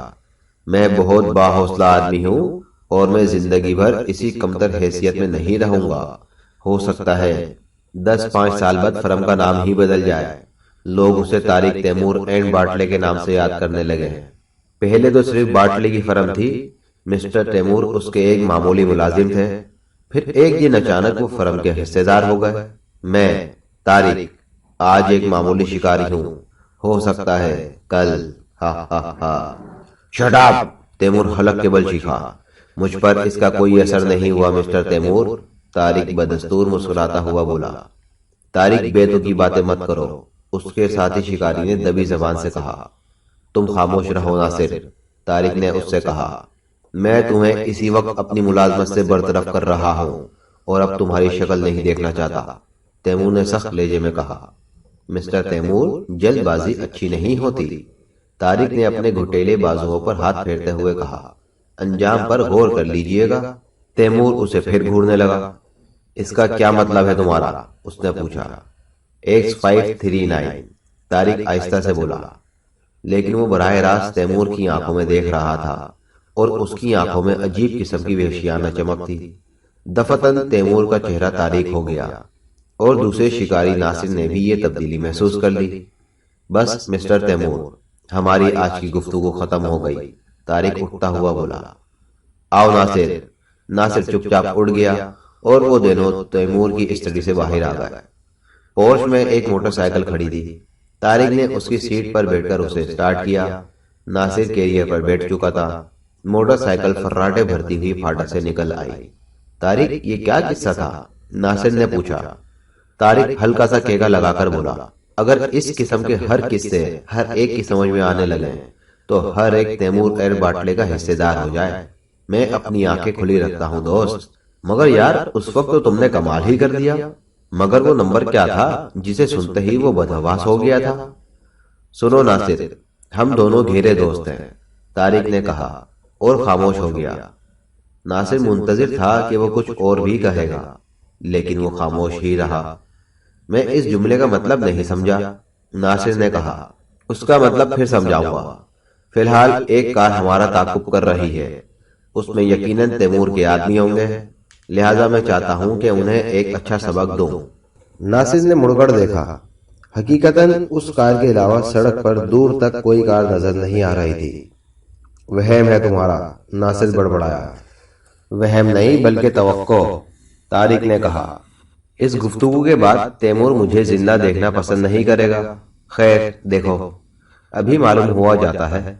B: میں بہت باحوصلہ آدمی ہوں اور میں زندگی بھر اسی کمتر حیثیت میں نہیں رہوں گا۔ ہو سکتا ہے 10-5 سال بعد فرم کا نام ہی بدل جائے، لوگ اسے طارق تیمور اینڈ باٹلے کے نام سے یاد کرنے لگے ہیں۔ پہلے تو صرف باٹلے کی فرم تھی، مسٹر تیمور اس کے ایک معمولی ملازم تھے، پھر ایک دن اچانک وہ فرم کے حصے دار ہو گئے۔ میں طارق آج ایک معمولی شکاری ہوں، ہو سکتا ہے کل۔ ہا ہا ہا۔ Shut up! تیمور حلق کے بل چیخا۔ مجھ پر اس کا کوئی اثر نہیں ہوا مسٹر تیمور، طارق بدستور مسکراتا ہوا بولا۔ طارق بے تکی باتیں مت کرو، اس کے ساتھی شکاری نے دبی زبان سے کہا۔ تم خاموش رہو ناصر، طارق نے اس سے کہا۔ میں تمہیں اسی وقت اپنی ملازمت سے برطرف کر رہا ہوں اور اب تمہاری شکل نہیں دیکھنا چاہتا، تیمور نے سخت لہجے میں کہا۔ مسٹر تیمور، جلد بازی اچھی نہیں ہوتی، طارق نے اپنے گھٹیلے بازوؤں پر ہاتھ پھیرتے ہوئے کہا۔ انجام پر غور کر لیجئے گا۔ تیمور اسے پھر گھورنے لگا۔ اس کا کیا مطلب ہے تمہارا؟ اس نے پوچھا۔ X539، طارق آہستہ سے بولا، لیکن وہ براہ راست تیمور کی آنکھوں میں دیکھ رہا تھا اور اس کی آنکھوں میں عجیب قسم کی وحشیانہ چمک تھی۔ دفتن تیمور کا چہرہ تاریک ہو گیا اور دوسرے شکاری ناصر نے بھی یہ تبدیلی محسوس کر لی۔ بس مسٹر تیمور، ہماری آج کی گفتگو ختم ہو گئی، طارق اٹھتا ہوا بولا۔ آؤ ناصر۔ ناصر چپ چاپ اٹھ گیا اور وہ دونوں تیمور کی اسٹڈی سے باہر آ گئے۔ پورش میں ایک موٹر سائیکل کھڑی تھی، طارق نے اس کی سیٹ پر بیٹھ کر اسے سٹارٹ کیا۔ ناصر کیریئر پر بیٹھ چکا تھا۔ موٹر سائیکل فراٹے بھرتی ہوئی فاٹک سے نکل آئی۔ طارق، یہ کیا قصہ تھا؟ ناصر نے پوچھا۔ طارق ہلکا سا کیکا لگا کر بولا، اگر اس قسم کے ہر قصے ہر ایک کی سمجھ میں آنے لگے تو ہر ایک تیمور اینڈ باٹلے کا حصے دار ہو جائے۔ میں اپنی آنکھیں کھلی رکھتا ہوں دوست، مگر یار اس وقت تو تم نے کمال ہی کر دیا۔ مگر وہ نمبر کیا تھا جسے سنتے ہی وہ بدحواس ہو گیا تھا؟ سنو ناصر، ہم دونوں گہرے دوست ہیں، طارق نے کہا اور خاموش ہو گیا۔ ناصر منتظر تھا کہ وہ کچھ اور بھی کہے گا، لیکن وہ خاموش ہی رہا۔ میں اس جملے کا مطلب نہیں سمجھا، ناصر نے کہا۔ اس کا مطلب پھر سمجھاؤں گا۔ فی الحال ایک کار ہمارا تعاقب کر رہی ہے، اس میں یقیناً تیمور کے آدمی ہوں گے، لہٰذا میں چاہتا ہوں کہ انہیں ایک اچھا سبق دوں۔
A: ناصر نے مڑ کر دیکھا۔ حقیقتاً اس کار کے علاوہ سڑک پر دور تک کوئی کار نظر نہیں آ رہی تھی۔ وہم ہے تمہارا، ناصر بڑبڑایا۔
B: وہم نہیں بلکہ توقع، طارق نے کہا۔ اس گفتگو کے بعد تیمور مجھے زندہ دیکھنا پسند نہیں کرے گا۔ خیر دیکھو، ابھی معلوم ہوا جاتا ہے۔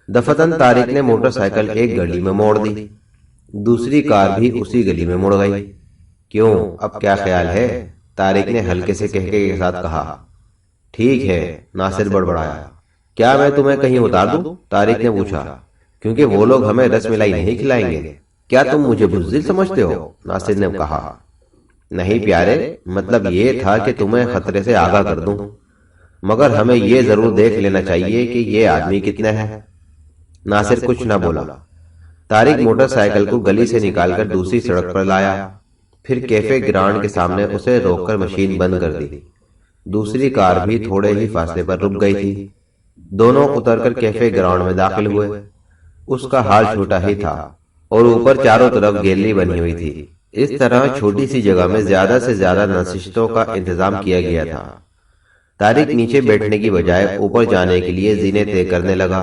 B: دفتن طارق نے موٹر سائیکل ایک گلی میں موڑ دی، دوسری کار بھی اسی گلی میں مڑ گئی۔ کیوں، اب کیا خیال ہے؟ طارق نے ہلکے سے کہکے کے ساتھ کہا۔ ٹھیک ہے، ناصر بڑبڑایا۔ کیا میں تمہیں کہیں اتار دوں؟ طارق نے پوچھا، کیونکہ وہ لوگ ہمیں رس ملائی نہیں کھلائیں گے۔ کیا تم مجھے بزدل سمجھتے ہو؟ ناصر نے کہا۔ نہیں پیارے، مطلب یہ تھا کہ تمہیں خطرے سے آگاہ کر دوں، مگر ہمیں یہ ضرور دیکھ لینا چاہیے کہ یہ آدمی کتنے ہیں۔ ناصر کچھ نہ بولا۔ طارق موٹر سائیکل کو گلی سے نکال کر دوسری سڑک پر لایا، پھر کیفے گرانڈ کے سامنے اسے روک کر مشین بند کر دی۔ دوسری کار بھی تھوڑے ہی فاصلے پر رک گئی تھی۔ دونوں اتر کر کیفے گراؤنڈ میں داخل ہوئے۔ اس کا حال چھوٹا ہی تھا اور اوپر چاروں طرف گیلری بنی ہوئی تھی۔ اس طرح چھوٹی سی جگہ میں زیادہ سے زیادہ نشستوں کا انتظام کیا گیا تھا۔ طارق نیچے بیٹھنے کی بجائے اوپر جانے کے لیے زینے طے کرنے لگا۔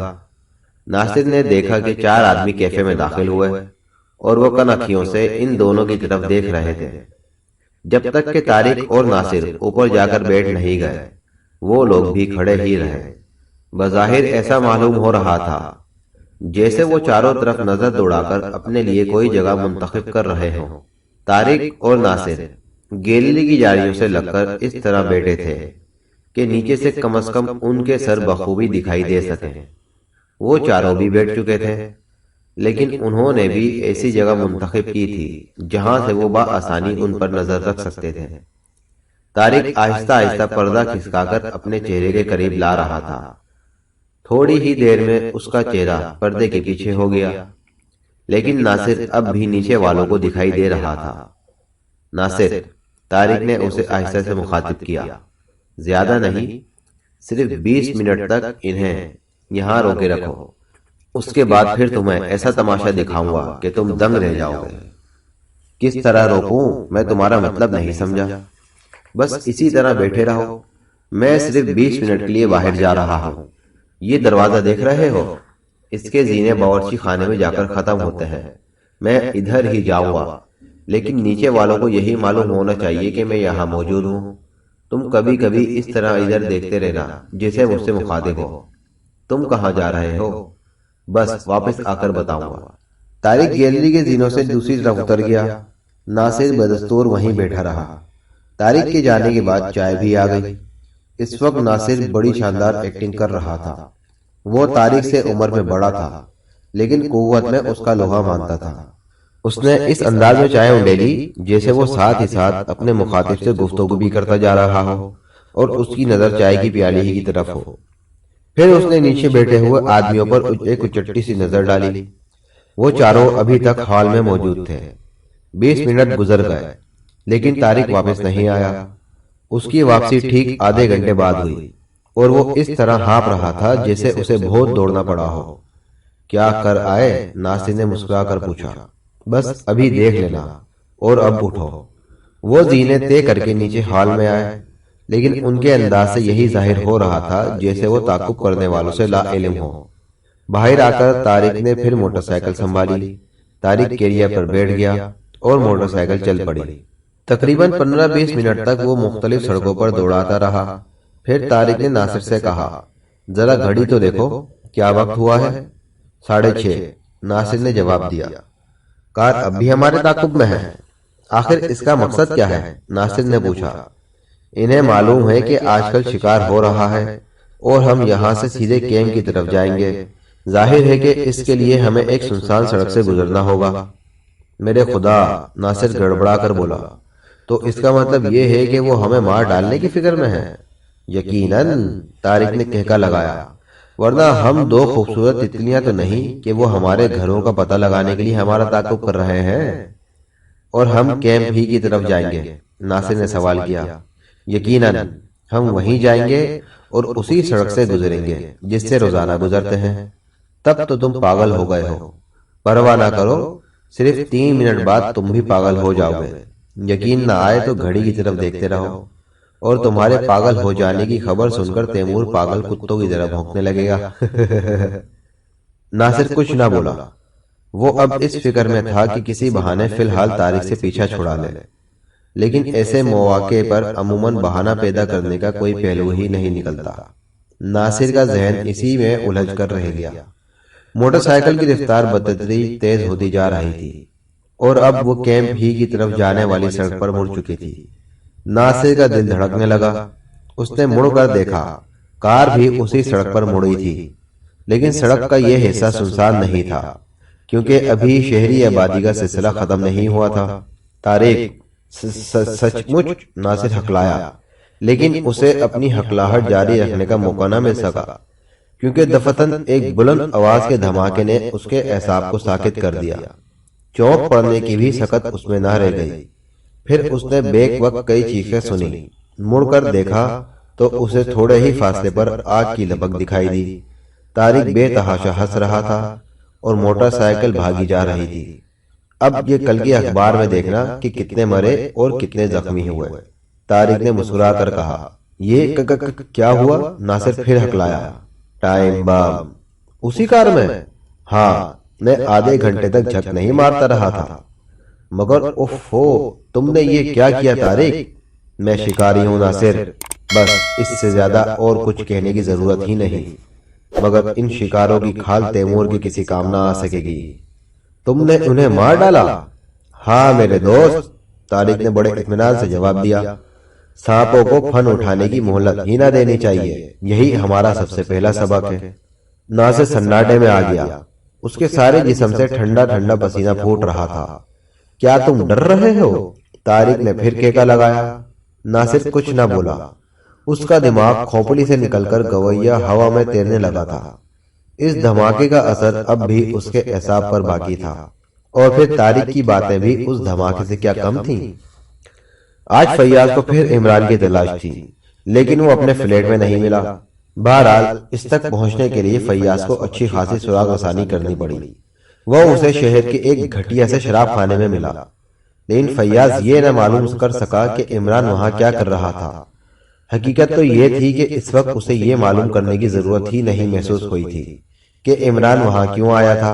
B: ناصر نے دیکھا کہ 4 آدمی کیفے میں داخل ہوئے اور وہ کن اکھیوں سے ان دونوں کی طرف دیکھ رہے تھے۔ جب تک کہ طارق اور ناصر اوپر جا کر بیٹھ نہیں گئے، وہ لوگ بھی کھڑے ہی رہے۔ بظاہر ایسا معلوم ہو رہا تھا جیسے وہ چاروں طرف نظر دوڑا کر اپنے لیے کوئی جگہ منتخب کر رہے ہوں۔ طارق اور ناصر گیلری کی جالیوں سے لگ کر اس طرح بیٹھے تھے کہ نیچے سے کم از کم ان کے سر بخوبی دکھائی دے سکیں۔ وہ چاروں بھی بیٹھ چکے تھے، لیکن انہوں نے بھی ایسی جگہ منتخب کی تھی جہاں سے وہ بآسانی ان پر نظر رکھ سکتے تھے۔ طارق آہستہ آہستہ پردہ کھسکا کر اپنے چہرے کے قریب لا رہا تھا۔ تھوڑی ہی دیر میں اس کا چہرہ پردے کے پیچھے ہو گیا، لیکن ناصر اب بھی نیچے والوں کو دکھائی دے رہا تھا۔ ناصر، طارق نے اسے آہستہ سے مخاطب کیا، زیادہ نہیں، صرف 20 منٹ تک انہیں یہاں روکے رکھو، اس کے بعد پھر تمہیں ایسا تماشا دکھاؤں گا کہ تم دنگ رہ جاؤ گے۔ کس طرح روکوں؟ میں تمہارا مطلب نہیں سمجھا۔ بس اسی طرح بیٹھے رہو، میں صرف 20 منٹ کے لیے باہر جا رہا ہوں۔ یہ دروازہ دیکھ رہے ہو؟ اس کے زینے باورچی خانے میں جا کر ختم ہوتے ہیں۔ میں ادھر ہی جاؤں گا، لیکن نیچے والوں کو یہی معلوم ہونا چاہیے کہ میں یہاں موجود ہوں۔ تم کبھی کبھی اس طرح ادھر دیکھتے رہنا جیسے مجھ سے مخاطب ہو۔ تم کہاں جا رہے ہو؟ بس واپس آ کر بتاؤں گا۔ طارق گیلری کے زینوں سے دوسری طرف اتر گیا۔ ناصر بدستور وہیں بیٹھا رہا۔ طارق کے جانے کے بعد چائے بھی آ گئی۔ اس وقت ناصر بڑی شاندار ایکٹنگ کر رہا تھا۔ وہ طارق سے عمر میں بڑا تھا، لیکن قوت میں اس کا لوہا مانتا تھا۔ اس نے اس انداز میں چائے اونڈیلی جیسے وہ ساتھ ہی ساتھ اپنے مخاطب سے گفتگو بھی کرتا جا رہا ہو اور اس کی نظر چائے کی پیالی ہی کی طرف ہو۔ پھر اس نے نیچے بیٹھے ہوئے آدمیوں پر ایک اچٹی سی نظر ڈالی۔ وہ چاروں ابھی تک ہال میں موجود تھے۔ 20 منٹ گزر گئے، لیکن طارق واپس نہیں آیا۔ اس کی واپسی ٹھیک آدھے گھنٹے بعد ہوئی، اور وہ اس طرح ہانپ رہا تھا جیسے اسے بہت دوڑنا پڑا ہو۔ کیا کر آئے؟ ناصر نے مسکرا کر پوچھا۔ بس ابھی دیکھ لینا اور اب اٹھو۔ وہ زینے طے کر کے نیچے ہال میں آئے، لیکن ان کے انداز سے یہی ظاہر ہو رہا تھا جیسے وہ تعاقب کرنے والوں سے لا علم ہو۔ باہر آ کر طارق نے پھر موٹر سائیکل سنبھالی۔ طارق کیریئر پر بیٹھ گیا اور موٹر سائیکل چل پڑی۔ تقریباً 15-20 منٹ تک وہ مختلف سڑکوں پر دوڑاتا رہا۔ پھر طارق نے ناصر سے کہا، ذرا گھڑی تو دیکھو، کیا وقت ہوا ہے؟ 6:30۔ ناصر نے جواب دیا۔ کار اب بھی ہمارے تعاقب میں ہے؟ آخر اس کا مقصد کیا ہے؟ ناصر نے پوچھا۔ انہیں معلوم ہے کہ آج کل شکار ہو رہا ہے اور ہم یہاں سے سیدھے کیمپ کی طرف جائیں گے۔ ظاہر ہے کہ اس کے لیے ہمیں ایک سنسان سڑک سے گزرنا ہوگا۔ میرے خدا، ناصر گڑبڑا کر بولا، تو اس کا مطلب یہ ہے کہ وہ ہمیں مار ڈالنے کی فکر میں ہے؟ یقیناً، طارق نے کہکا لگایا، ورنہ ہم دو خوبصورت تتلیاں تو نہیں کہ وہ ہمارے گھروں کا پتہ لگانے کے لیے ہمارا تعاقب کر رہے ہیں۔ اور ہم کیمپ ہی کی طرف جائیں گے؟ ناصر نے سوال کیا۔ یقیناً، ہم وہیں جائیں گے اور اسی سڑک سے گزریں گے جس سے روزانہ گزرتے ہیں۔ تب تو تم پاگل ہو گئے ہو۔ پرواہ نہ کرو، صرف 3 منٹ بعد تم بھی پاگل ہو جاؤ گے۔ یقین نہ آئے تو گھڑی کی طرف دیکھتے رہو، اور تمہارے پاگل ہو جانے کی خبر سن کر تیمور پاگل کتوں کی طرح بھونکنے لگے گا۔ ناصر کچھ نہ بولا۔ وہ اب اس فکر میں تھا کہ کسی بہانے فی الحال طارق سے پیچھا چھڑا لے، لیکن ایسے مواقع پر عموماً بہانہ پیدا کرنے کا کوئی پہلو ہی نہیں نکلتا۔ ناصر کا ذہن اسی میں الجھ کر رہ گیا۔ موٹر سائیکل کی رفتار بتدریج تیز ہوتی جا رہی تھی، اور اب وہ کیمپ ہی کی طرف جانے والی سڑک پر مڑ چکی تھی۔ ناصر کا دل دھڑکنے لگا۔ اس نے مڑ کر دیکھا، کار بھی اسی سڑک پر مڑی تھی، لیکن سڑک کا یہ حصہ سنسان نہیں تھا، کیونکہ ابھی شہری آبادی کا سلسلہ ختم نہیں ہوا تھا۔ طارق، سچ مچ؟ ناصر ہکلایا، لیکن اسے اپنی ہکلاہٹ جاری رکھنے کا موقع نہ مل سکا، کیونکہ دفتن ایک بلند آواز کے دھماکے نے اس کے اعصاب کو ساکت کر دیا۔ چونک پڑنے کی بھی سکت اس میں نہ رہ گئی۔ پھر اس نے بیک وقت کئی چیخیں سنی۔ مڑ کر دیکھا تو اسے تھوڑے ہی فاصلے پر آگ کی لپٹ دکھائی دی۔ طارق بے تحاشا ہنس رہا تھا اور موٹر سائیکل بھاگی جا رہی تھی۔ اب یہ کل کے اخبار میں دیکھنا کہ کتنے مرے اور کتنے زخمی ہوئے۔ طارق نے مسکرا کر کہا۔ یہ کیا ہوا؟ ناصر پھر ہکلایا۔ ٹائم بم۔ اسی کار میں؟ ہاں، میں آدھے گھنٹے تک جھک نہیں مارتا رہا تھا۔ مگر اف ہو، تم نے یہ کیا کیا طارق؟ میں شکاری ہوں ناصر، بس اس سے زیادہ اور کچھ کہنے کی ضرورت ہی نہیں، مگر ان شکاروں کی کھال تیمور کے کسی کام نہ آ سکے گی۔ تم نے انہیں مار ڈالا؟ ہاں میرے دوست، طارق نے بڑے اطمینان سے جواب دیا۔ سانپوں کو پھن اٹھانے کی مہلت ہی نہ دینی چاہیے، یہی ہمارا سب سے پہلا سبق ہے۔ ناصر سناٹے میں آ گیا۔ اس کے سارے جسم سے ٹھنڈا ٹھنڈا پسینہ پھوٹ رہا تھا۔ کیا تم ڈر رہے ہو؟ طارق نے پھر کھیکا لگایا۔ ناصر کچھ نہ بولا۔ اس کا دماغ کھوپڑی سے نکل کر گویا ہوا میں تیرنے لگا تھا۔ اس دھماکے کا اثر اب بھی اس کے اعصاب پر باقی تھا، اور پھر طارق کی باتیں بھی اس دھماکے سے کیا کم تھیں۔ آج فیاض کو پھر عمران کی تلاش تھی، لیکن وہ اپنے فلیٹ میں نہیں ملا۔ بہرحال اس تک پہنچنے کے لیے فیاض کو اچھی خاصی سراغ آسانی کرنی پڑی۔ وہ اسے شہر کے ایک گھٹیا سے شراب خانے میں ملا، لیکن فیاض یہ نہ معلوم کر سکا کہ عمران وہاں کیا کر رہا تھا۔ حقیقت تو یہ تھی کہ اس وقت اسے یہ معلوم کرنے کی ضرورت ہی نہیں محسوس ہوئی تھی کہ عمران وہاں کیوں آیا تھا۔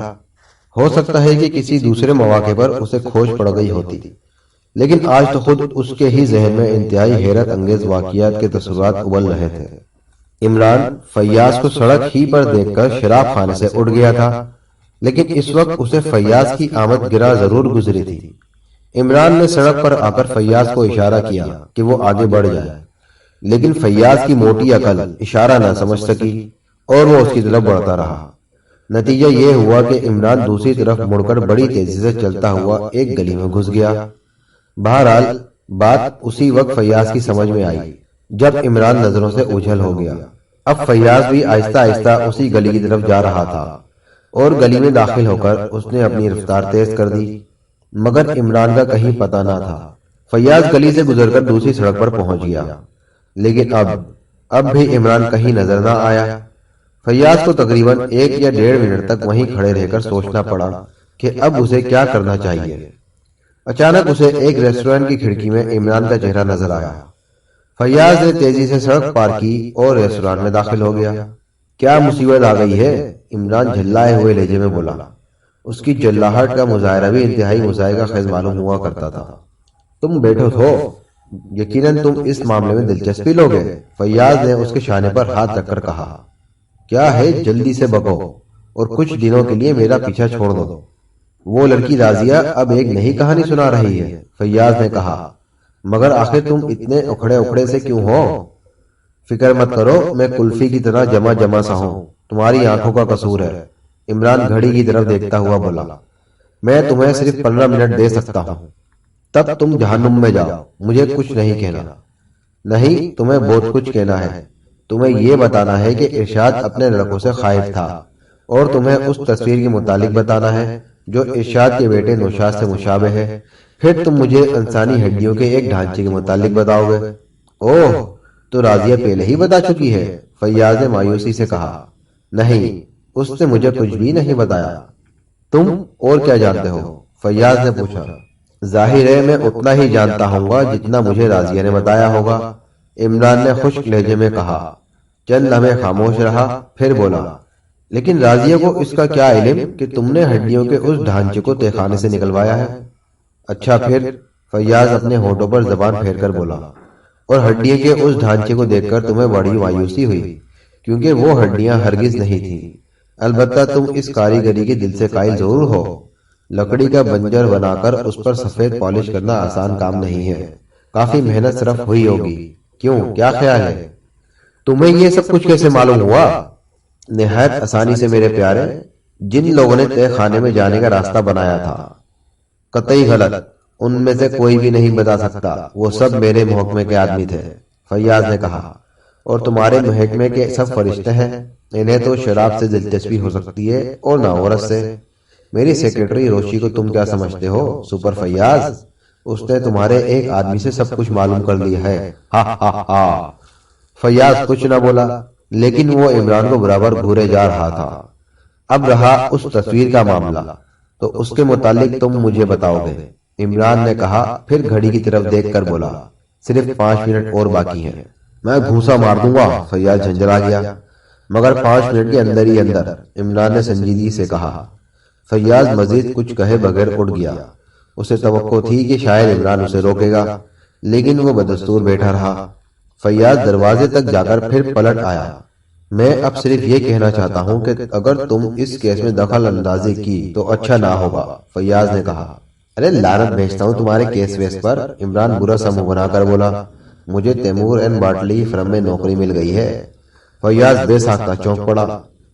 B: ہو سکتا ہے کہ کسی دوسرے مواقع پر اسے کھوج پڑ گئی ہوتی، لیکن آج تو خود اس کے ہی ذہن میں انتہائی حیرت انگیز واقعات کے تصورات ابل رہے تھے۔ عمران فیاض کو سڑک ہی پر دیکھ کر شراب خانے سے اٹھ گیا تھا، لیکن اس وقت اسے فیاض کی آمد گرا ضرور گزری تھی۔ عمران نے سڑک پر آ کر فیاض کو اشارہ کیا کہ وہ آگے بڑھ جائے، لیکن فیاض کی موٹی عقل اشارہ نہ سمجھ سکی اور وہ اس کی طرف بڑھتا رہا۔ نتیجہ یہ ہوا کہ عمران دوسری طرف مڑ کر بڑی تیزی سے چلتا ہوا ایک گلی میں گھس گیا۔ بہرحال بات اسی وقت فیاض کی سمجھ میں آئی جب عمران نظروں سے اوجھل ہو گیا۔ اب فیاض بھی آہستہ آہستہ اسی گلی کی طرف جا رہا تھا، اور گلی میں داخل ہو کر اس نے اپنی رفتار تیز کر دی، مگر عمران کا کہیں پتہ نہ تھا۔ فیاض گلی سے گزر کر دوسری سڑک پر پہنچ گیا، لیکن اب بھی عمران کہیں نظر نہ آیا۔ فیاض کو تقریباً 1 یا 1.5 منٹ تک وہیں کھڑے رہ کر سوچنا پڑا کہ اب اسے کیا کرنا چاہیے۔ اچانک اسے ایک ریسٹورنٹ کی کھڑکی میں عمران کا چہرہ نظر آیا۔ فیاض نے تیزی سے سڑک پار کی اور ریسٹورانٹ میں داخل ہو گیا۔ کیا مصیبت آ گئی ہے؟ عمران جھلائے ہوئے لہجے میں بولا۔ اس کی جلاہٹ کا مظاہرہ بھی انتہائی مضحکہ خیز معلوم ہوا کرتا تھا۔ تم بیٹھو ہو، یقیناً تم اس معاملے میں دلچسپی لوگے، فیاض نے اس کے شانے پر ہاتھ رکھ کر کہا۔ کیا ہے، جلدی سے بکو اور کچھ دنوں کے لیے میرا پیچھا چھوڑ دو۔ وہ لڑکی راضیہ اب ایک نئی کہانی سنا رہی ہے، فیاض نے کہا، مگر آخر تم اتنے اکھڑے سے کیوں ہو؟ فکر مت کرو، میں کلفی کی طرح جمع سا ہوں، تمہاری آنکھوں کا قصور ہے۔ عمران گھڑی کی طرف دیکھتا ہوا بولا۔ میں تمہیں صرف 15 منٹ دے سکتا ہوں، تب تم جہنم میں جاؤ، مجھے کچھ نہیں کہنا۔ نہیں، تمہیں بہت کچھ کہنا ہے۔ تمہیں یہ بتانا ہے کہ ارشاد اپنے لڑکوں سے خائف تھا، اور تمہیں اس تصویر کے متعلق بتانا ہے جو ارشاد کے بیٹے نوشاد سے مشابہ ہے۔ پھر تم مجھے انسانی ہڈیوں کے ایک ڈھانچے کے متعلق بتاؤ گے۔ اوہ، تو راضیہ پہلے ہی بتا چکی ہے، فیاض نے مایوسی سے کہا۔ نہیں، اس نے مجھے کچھ بھی نہیں بتایا۔ تم اور کیا جانتے ہو؟ فیاض نے پوچھا۔ ظاہر ہے میں اتنا ہی جانتا ہوں گا جتنا مجھے راضیہ نے بتایا ہوگا، عمران نے خشک لہجے میں کہا۔ چند لمحے خاموش رہا، پھر بولا، لیکن راضیہ کو اس کا کیا علم کہ تم نے ہڈیوں کے اس ڈھانچے کو تہخانے سے نکلوایا ہے؟ اچھا پھر؟ فیاض اپنے ہونٹوں پر زبان پھیر کر بولا۔ اور ہڈیوں کے اس ڈھانچے کو دیکھ کر تمہیں بڑی مایوسی ہوئی، کیونکہ وہ ہڈیاں ہرگز نہیں تھیں۔ البتہ تم اس کاریگری کے دل سے قائل ضرور ہو۔ لکڑی کا بنجر بنا کر اس پر سفید پالش کرنا آسان کام نہیں ہے، کافی محنت صرف ہوئی ہوگی۔ کیوں، کیا خیال ہے؟ تمہیں یہ سب کچھ کیسے معلوم ہوا؟ نہایت آسانی سے میرے پیارے، جن لوگوں نے تہ خانے میں جانے کا راستہ بنایا تھا۔ قطعی غلط، ان میں سے کوئی بھی نہیں بتا سکتا، وہ سب میرے محکمے کے آدمی تھے، فیاض نے کہا۔ اور تمہارے محکمے کے سب فرشتے ہیں، انہیں تو شراب سے دلچسپی ہو سکتی ہے اور نہ عورت سے۔ میری سیکرٹری روشی کو تم کیا سمجھتے ہو، سپر فیاض؟ اس نے تمہارے ایک آدمی سے سب کچھ معلوم کر لیا ہے۔ ہا ہا ہا۔ فیاض کچھ نہ بولا، لیکن وہ عمران کو برابر گھورے جا رہا تھا۔ اب رہا اس تصویر کا معاملہ، تو اس کے متعلق تم مجھے بتاؤ گے، عمران نے کہا، پھر گھڑی کی طرف دیکھ کر بولا۔ صرف 5 منٹ اور باقی ہیں، میں گھوسا مار دوں گا، فیاض جھنجھلا گیا۔ مگر 5 منٹ کے اندر ہی اندر، عمران نے سنجیدگی سے کہا۔ فیاض مزید کچھ کہے بغیر اٹھ گیا۔ اسے توقع تھی کہ شاید عمران اسے روکے گا، لیکن وہ بدستور بیٹھا رہا۔ فیاض دروازے تک جا کر پھر پلٹ آیا۔ میں اب صرف یہ کہنا چاہتا ہوں کہ اگر تم اس کیس میں دخل اندازی کی تو اچھا نہ ہوگا، فیاض نے کہا۔ ارے لعنت بھیجتا ہوں تمہارے کیس ویس پر، عمران برا سا منہ بنا کر بولا۔ مجھے تیمور اینڈ باٹلی فرم میں نوکری مل گئی ہے۔ فیاض بے ساختہ چونک پڑا۔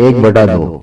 C: 1/2।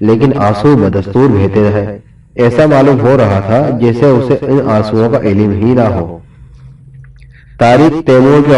C: لیکن آنسو بدستور بہتے رہے. ایسا معلوم ہو رہا تھا جیسے اسے ان آنسوؤں کا علم ہی نہ ہو. تاریخ تیمور کے